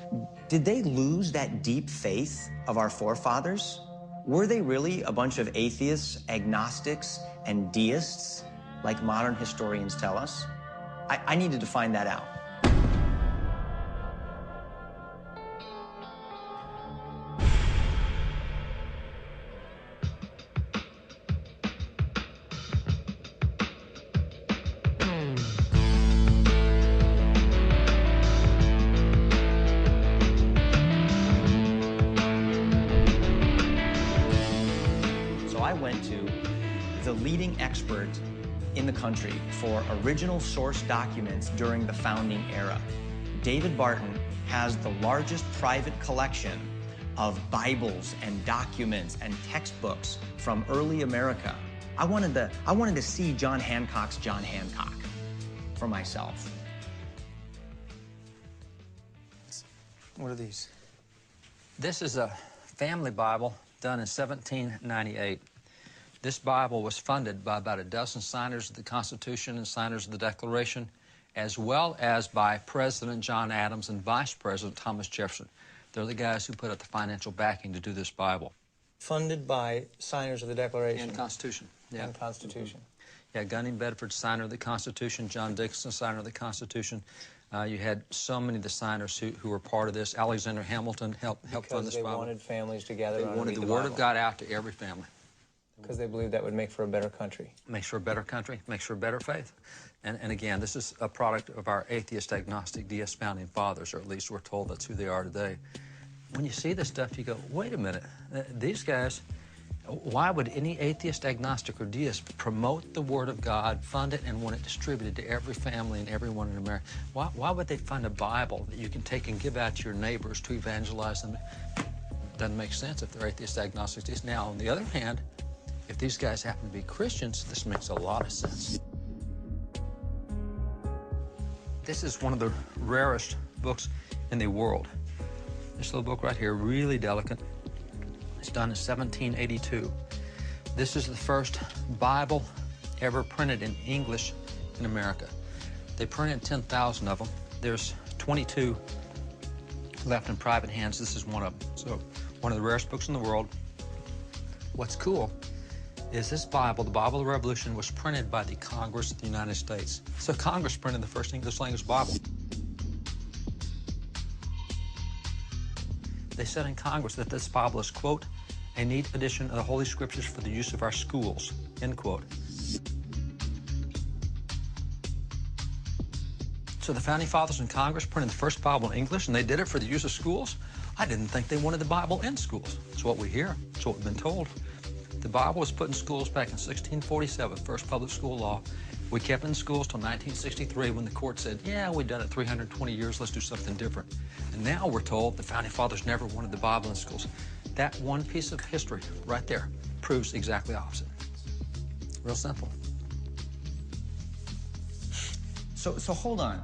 did they lose that deep faith of our forefathers? Were they really a bunch of atheists, agnostics, and deists, like modern historians tell us? I needed to find that out. Expert in the country for original source documents during the founding era. David Barton has the largest private collection of Bibles and documents and textbooks from early America. I wanted to see John Hancock's John Hancock for myself. What are these? This is a family Bible done in 1798. This Bible was funded by about a dozen signers of the Constitution and signers of the Declaration, as well as by President John Adams and Vice President Thomas Jefferson. They're the guys who put up the financial backing to do this Bible. Funded by signers of the Declaration? And Constitution, yeah. And Constitution. Yeah, Gunning Bedford, signer of the Constitution. John Dixon, signer of the Constitution. You had so many of the signers who were part of this. Alexander Hamilton helped fund this Bible. Because they wanted families together. They wanted the Word of God out to every family. Because they believed that would make for a better country. Makes for a better country, makes for a better faith. And again, this is a product of our atheist, agnostic, deist founding fathers, or at least we're told that's who they are today. When you see this stuff, you go, wait a minute, these guys, why would any atheist, agnostic, or deist promote the Word of God, fund it, and want it distributed to every family and everyone in America? Why would they fund a Bible that you can take and give out to your neighbors to evangelize them? Doesn't make sense if they're atheist, agnostic, deist. Now, on the other hand, if these guys happen to be Christians, this makes a lot of sense. This is one of the rarest books in the world. This little book right here, really delicate. It's done in 1782 This is the first Bible ever printed in English in America. They printed 10,000 of them. There's 22 left in private hands. This is one of them. So one of the rarest books in the world. What's cool is this Bible, the Bible of the Revolution, was printed by the Congress of the United States. So Congress printed the first English language Bible. They said in Congress that this Bible is, quote, a neat edition of the Holy Scriptures for the use of our schools, end quote. So the Founding Fathers in Congress printed the first Bible in English, and they did it for the use of schools? I didn't think they wanted the Bible in schools. It's what we hear. It's what we've been told. The Bible was put in schools back in 1647, first public school law. We kept it in schools till 1963 when the court said, yeah, we've done it 320 years, let's do something different. And now we're told the Founding Fathers never wanted the Bible in schools. That one piece of history right there proves exactly opposite. Real simple. So hold on.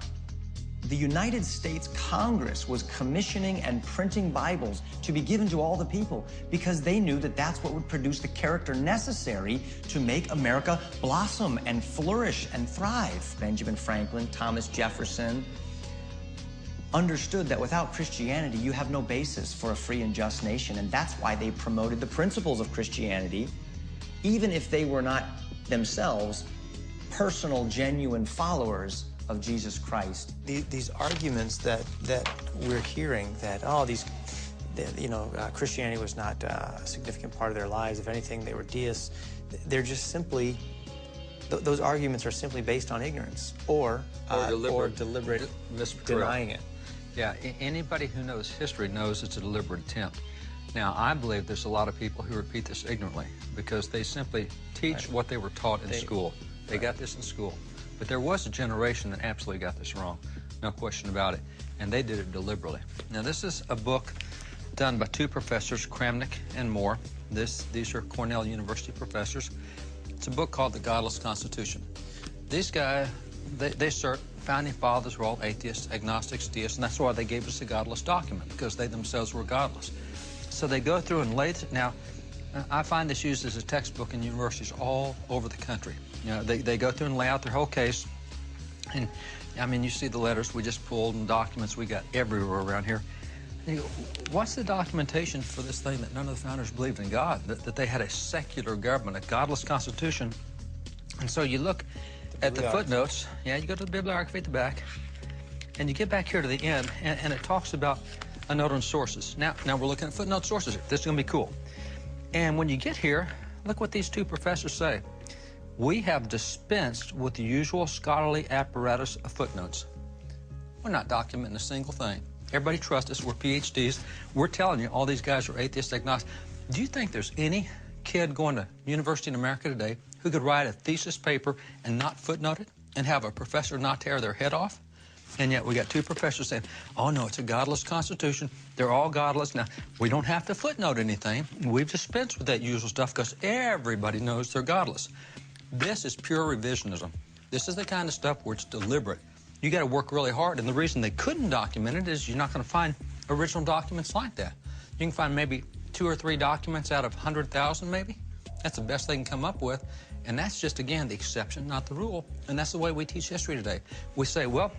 The United States Congress was commissioning and printing Bibles to be given to all the people because they knew that that's what would produce the character necessary to make America blossom and flourish and thrive. Benjamin Franklin, Thomas Jefferson understood that without Christianity, you have no basis for a free and just nation, and that's why they promoted the principles of Christianity, even if they were not themselves personal, genuine followers of Jesus Christ. These arguments that we're hearing that, Christianity was not a significant part of their lives. If anything, they were deists. They're just simply, those arguments are simply based on ignorance or deliberate denying it. Yeah, anybody who knows history knows it's a deliberate attempt. Now, I believe there's a lot of people who repeat this ignorantly because they simply teach what they were taught in school. They got this in school. But there was a generation that absolutely got this wrong, no question about it, and they did it deliberately. Now, this is a book done by two professors, Kramnik and Moore. These are Cornell University professors. It's a book called The Godless Constitution. These guys, they assert Founding Fathers were all atheists, agnostics, deists, and that's why they gave us a godless document, because they themselves were godless. So they go through and lay it. Now, I find this used as a textbook in universities all over the country. You know, they go through and lay out their whole case. And, I mean, you see the letters we just pulled and documents we got everywhere around here. And you go, what's the documentation for this thing that none of the founders believed in God, that they had a secular government, a godless constitution? And so you look at the footnotes. Yeah, you go to the bibliography at the back, and you get back here to the end, and it talks about a note on sources. Now we're looking at footnote sources. This is going to be cool. And when you get here, look what these two professors say. We have dispensed with the usual scholarly apparatus of footnotes. We're not documenting a single thing. Everybody trusts us. We're PhDs. We're telling you all these guys are atheist agnostic. Do you think there's any kid going to university in America today who could write a thesis paper and not footnote it and have a professor not tear their head off? And yet we got two professors saying, oh, no, it's a godless constitution. They're all godless. Now, we don't have to footnote anything. We've dispensed with that usual stuff because everybody knows they're godless. This is pure revisionism. This is the kind of stuff where it's deliberate. You got to work really hard, and the reason they couldn't document it is you're not going to find original documents like that. You can find maybe 2 or 3 documents out of 100,000 maybe. That's the best they can come up with, and that's just, again, the exception, not the rule, and that's the way we teach history today. We say, well,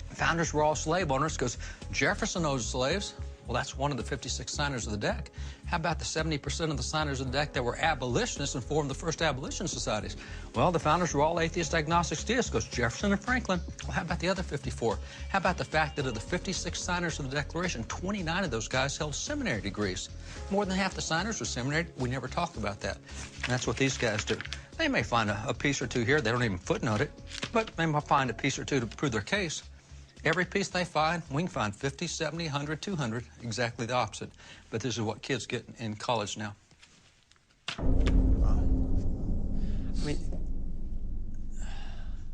founders were all slave owners because Jefferson owns slaves. Well, that's one of the 56 signers of the deck. How about the 70% of the signers of the deck that were abolitionists and formed the first abolition societies? Well, the founders were all atheists, agnostics, deists because Jefferson and Franklin. Well, how about the other 54? How about the fact that of the 56 signers of the Declaration, 29 of those guys held seminary degrees? More than half the signers were seminary. We never talk about that. And that's what these guys do. They may find a piece or two here. They don't even footnote it, but they might find a piece or two to prove their case. Every piece they find, we can find 50, 70, 100, 200, exactly the opposite. But this is what kids get in college now. Wow. I mean,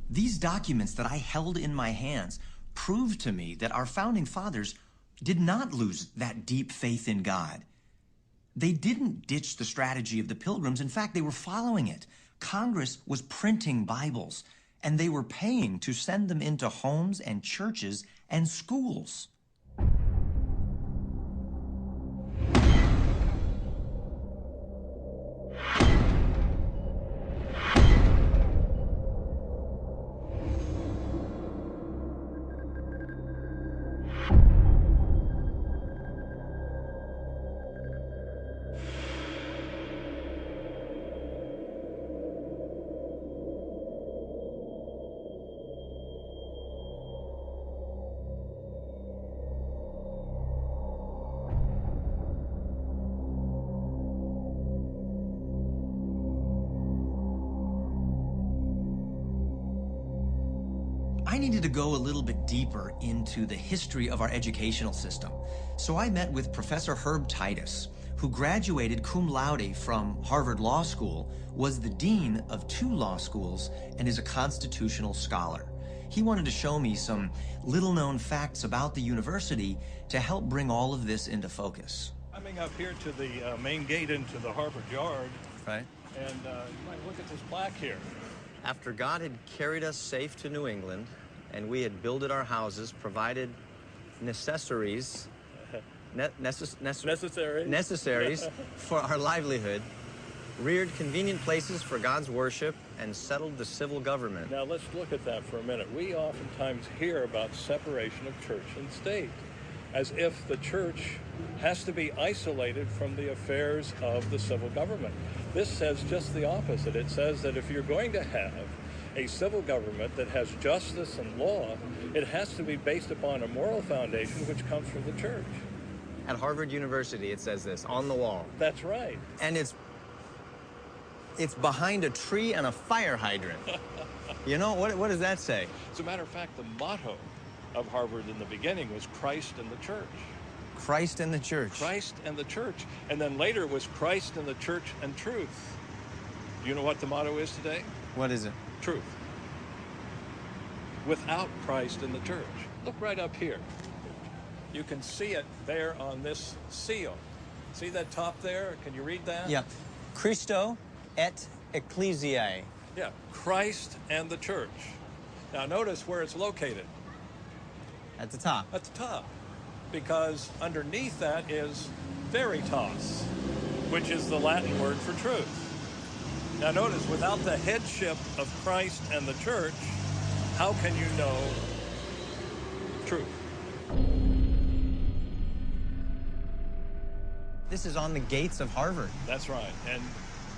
these documents that I held in my hands proved to me that our founding fathers did not lose that deep faith in God. They didn't ditch the strategy of the Pilgrims. In fact, they were following it. Congress was printing Bibles, and they were paying to send them into homes and churches and schools. I needed to go a little bit deeper into the history of our educational system. So I met with Professor Herb Titus, who graduated cum laude from Harvard Law School, was the dean of 2 law schools, and is a constitutional scholar. He wanted to show me some little-known facts about the university to help bring all of this into focus. Coming up here to the main gate into the Harvard Yard, Right. and you might look at this plaque here. After God had carried us safe to New England, and we had builded our houses, provided necessaries for our livelihood, reared convenient places for God's worship, and settled the civil government. Now let's look at that for a minute. We oftentimes hear about separation of church and state, as if the church has to be isolated from the affairs of the civil government. This says just the opposite. It says that if you're going to have a civil government that has justice and law, it has to be based upon a moral foundation which comes from the church. At Harvard University, it says this on the wall. That's right. And it's behind a tree and a fire hydrant. You know, what does that say? As a matter of fact, the motto of Harvard in the beginning was Christ and the church. Christ and the church. Christ and the church. And then later it was Christ and the church and truth. Do you know what the motto is today? What is it? Truth. Without Christ and the church. Look right up here. You can see it there on this seal. See that top there? Can you read that? Yeah. Christo et ecclesiae. Yeah, Christ and the church. Now notice where it's located. At the top. At the top. Because underneath that is veritas, which is the Latin word for truth. Now notice, without the headship of Christ and the church, how can you know truth? This is on the gates of Harvard. That's right. And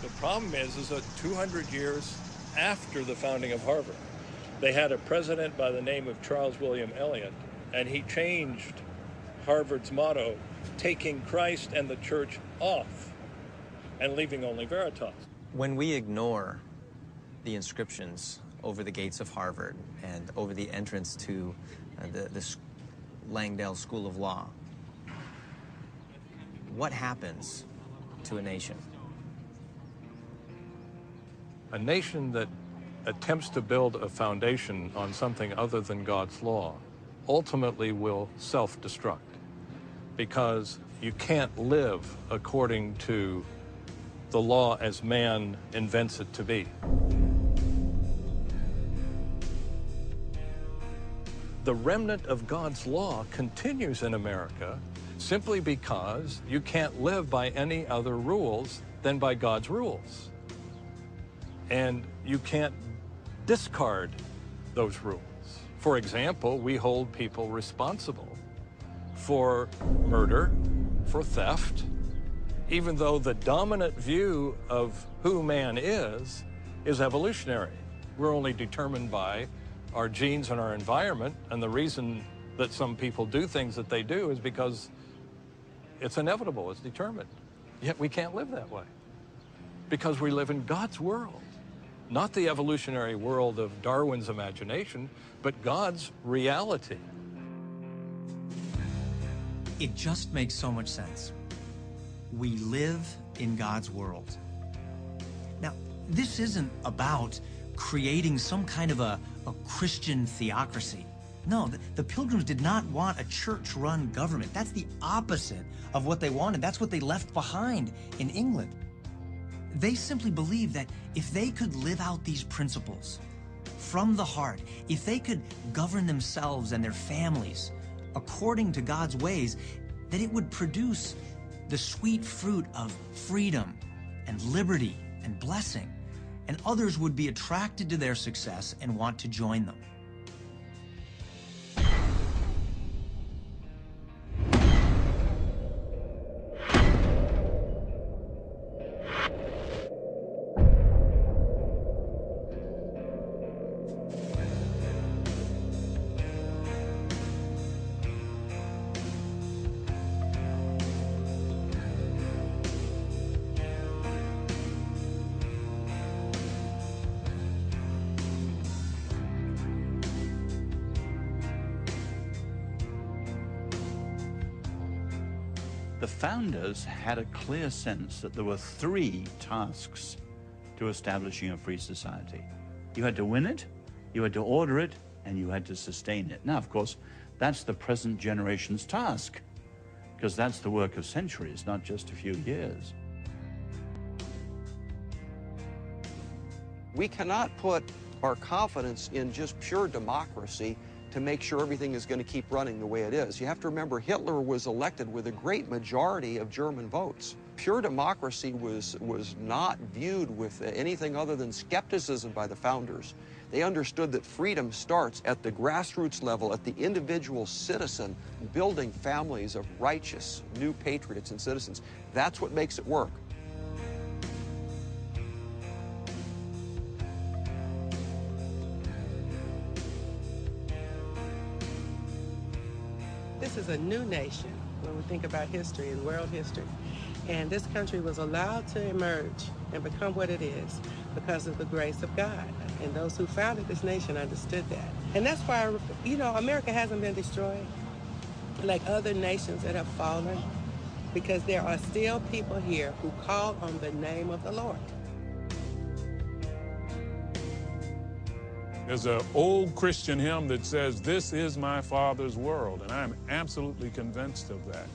the problem is that 200 years after the founding of Harvard, they had a president by the name of Charles William Eliot, and he changed Harvard's motto, taking Christ and the church off and leaving only veritas. When we ignore the inscriptions over the gates of Harvard and over the entrance to the Langdale School of Law, what happens to a nation? A nation that attempts to build a foundation on something other than God's law ultimately will self-destruct, because you can't live according to the law as man invents it to be. The remnant of God's law continues in America simply because you can't live by any other rules than by God's rules. And you can't discard those rules. For example, we hold people responsible for murder, for theft, even though the dominant view of who man is evolutionary. We're only determined by our genes and our environment, and the reason that some people do things that they do is because it's inevitable, it's determined. Yet we can't live that way, because we live in God's world. Not the evolutionary world of Darwin's imagination, but God's reality. It just makes so much sense. We live in God's world. Now, this isn't about creating some kind of a Christian theocracy. No, the Pilgrims did not want a church-run government. That's the opposite of what they wanted. That's what they left behind in England. They simply believed that if they could live out these principles from the heart, if they could govern themselves and their families according to God's ways, that it would produce the sweet fruit of freedom and liberty and blessing, and others would be attracted to their success and want to join them. The founders had a clear sense that there were 3 tasks to establishing a free society. You had to win it, you had to order it, and you had to sustain it. Now, of course, that's the present generation's task, because that's the work of centuries, not just a few years. We cannot put our confidence in just pure democracy to make sure everything is going to keep running the way it is. You have to remember Hitler was elected with a great majority of German votes. Pure democracy was not viewed with anything other than skepticism by the founders. They understood that freedom starts at the grassroots level, at the individual citizen, building families of righteous new patriots and citizens. That's what makes it work. This is a new nation when we think about history and world history. And this country was allowed to emerge and become what it is because of the grace of God. And those who founded this nation understood that. And that's why, you know, America hasn't been destroyed like other nations that have fallen, because there are still people here who call on the name of the Lord. There's an old Christian hymn that says, "This is my Father's world," and I'm absolutely convinced of that.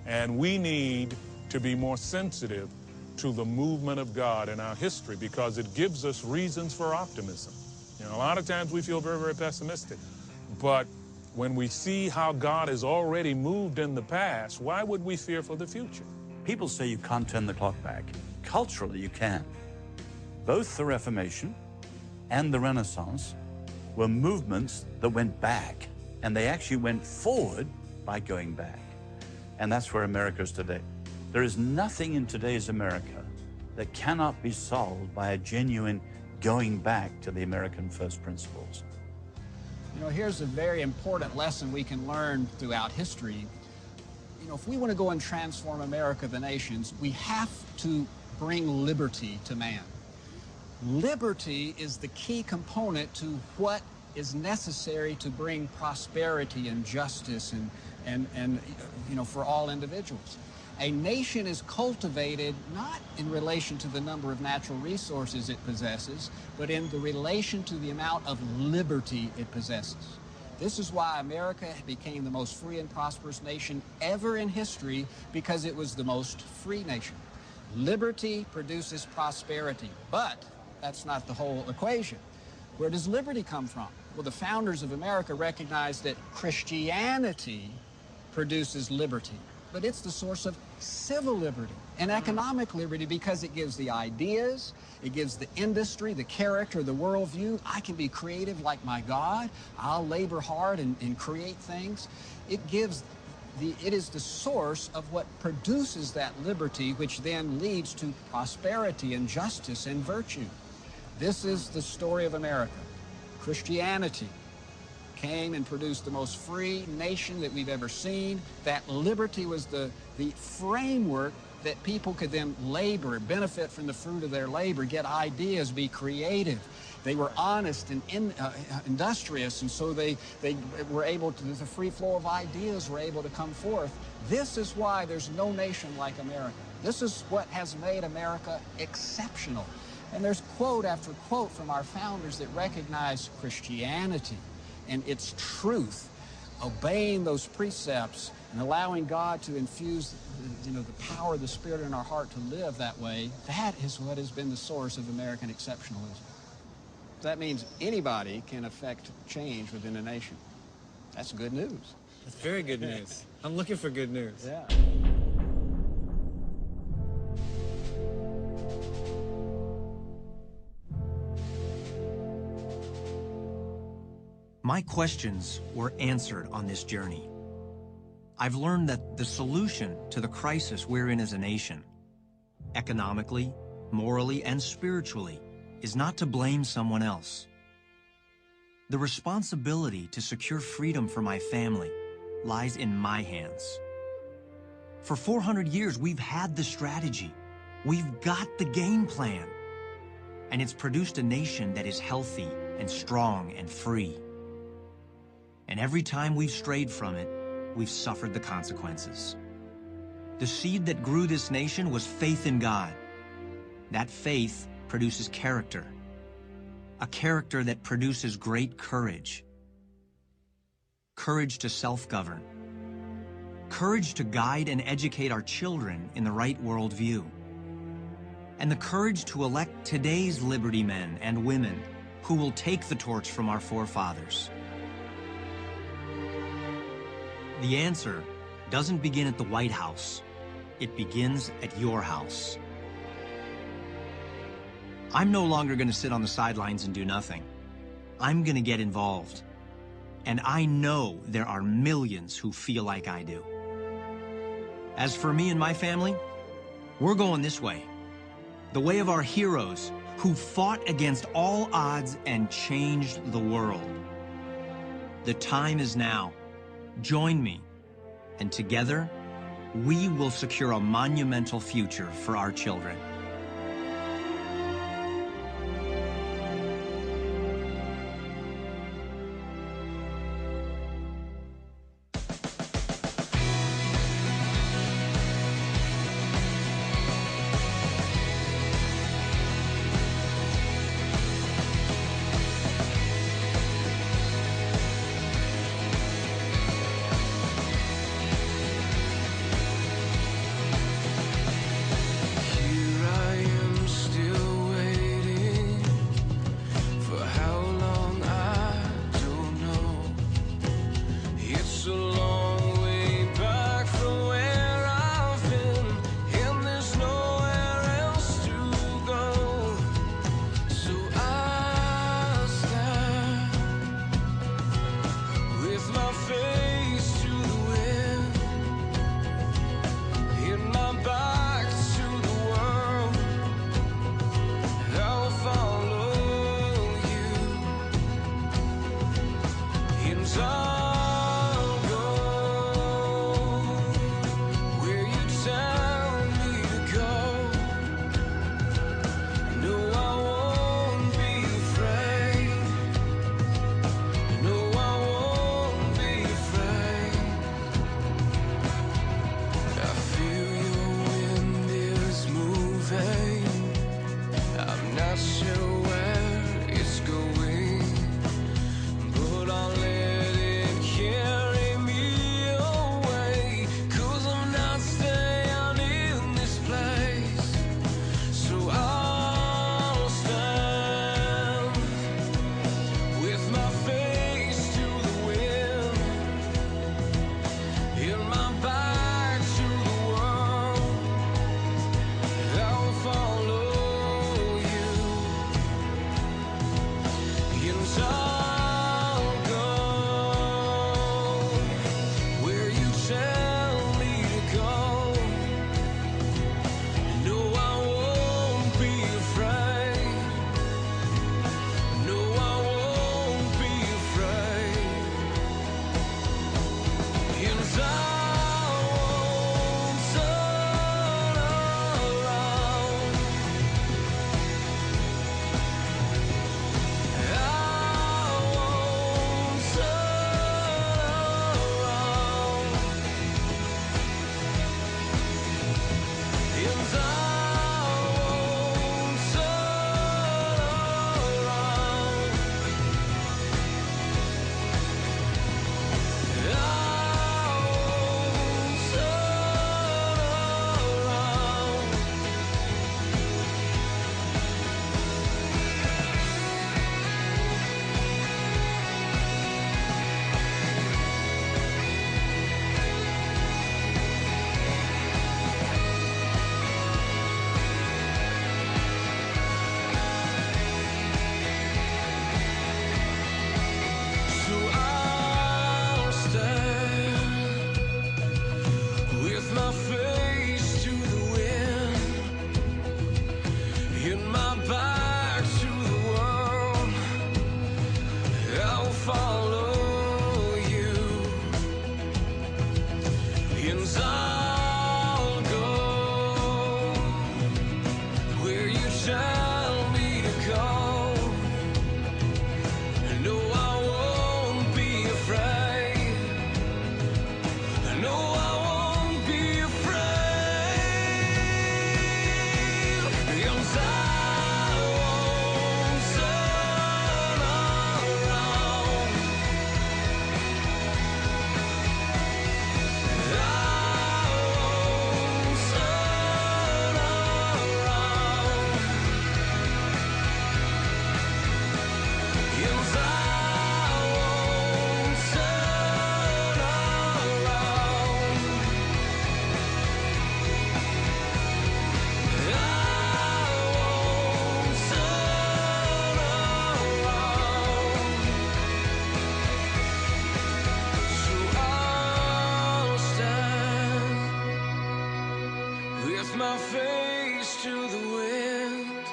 And we need to be more sensitive to the movement of God in our history, because it gives us reasons for optimism. You know, a lot of times we feel very, very pessimistic, but when we see how God has already moved in the past, why would we fear for the future? People say you can't turn the clock back. Culturally, you can. Both the Reformation and the Renaissance were movements that went back, and they actually went forward by going back. And that's where America is today. There is nothing in today's America that cannot be solved by a genuine going back to the American first principles. You know, here's a very important lesson we can learn throughout history. You know, if we want to go and transform America, the nations, we have to bring liberty to man. Liberty is the key component to what is necessary to bring prosperity and justice and you know, for all individuals. A nation is cultivated not in relation to the number of natural resources it possesses, but in the relation to the amount of liberty it possesses. This is why America became the most free and prosperous nation ever in history, because it was the most free nation. Liberty produces prosperity, but that's not the whole equation. Where does liberty come from? Well, the founders of America recognized that Christianity produces liberty, but it's the source of civil liberty and economic liberty, because it gives the ideas, it gives the industry, the character, the worldview. I can be creative like my God. I'll labor hard and create things. It is the source of what produces that liberty, which then leads to prosperity and justice and virtue. This is the story of America. Christianity came and produced the most free nation that we've ever seen. That liberty was the framework that people could then labor, benefit from the fruit of their labor, get ideas, be creative. They were honest and industrious, and so they were able to, the free flow of ideas were able to come forth. This is why there's no nation like America. This is what has made America exceptional. And there's quote after quote from our founders that recognize Christianity and its truth, obeying those precepts and allowing God to infuse the power of the Spirit in our heart to live that way. That is what has been the source of American exceptionalism. That means anybody can affect change within a nation. That's good news. That's very good news. I'm looking for good news. Yeah. My questions were answered on this journey. I've learned that the solution to the crisis we're in as a nation, economically, morally, and spiritually, is not to blame someone else. The responsibility to secure freedom for my family lies in my hands. For 400 years, we've had the strategy. We've got the game plan. And it's produced a nation that is healthy and strong and free. And every time we've strayed from it, we've suffered the consequences. The seed that grew this nation was faith in God. That faith produces character, a character that produces great courage. Courage to self-govern. Courage to guide and educate our children in the right worldview. And the courage to elect today's liberty men and women who will take the torch from our forefathers. The answer doesn't begin at the White House. It begins at your house. I'm no longer going to sit on the sidelines and do nothing. I'm going to get involved. And I know there are millions who feel like I do. As for me and my family, we're going this way. The way of our heroes who fought against all odds and changed the world. The time is now. Join me, and together, we will secure a monumental future for our children. Here with my face to the wind,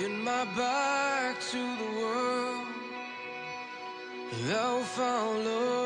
in my back to the world, I'll follow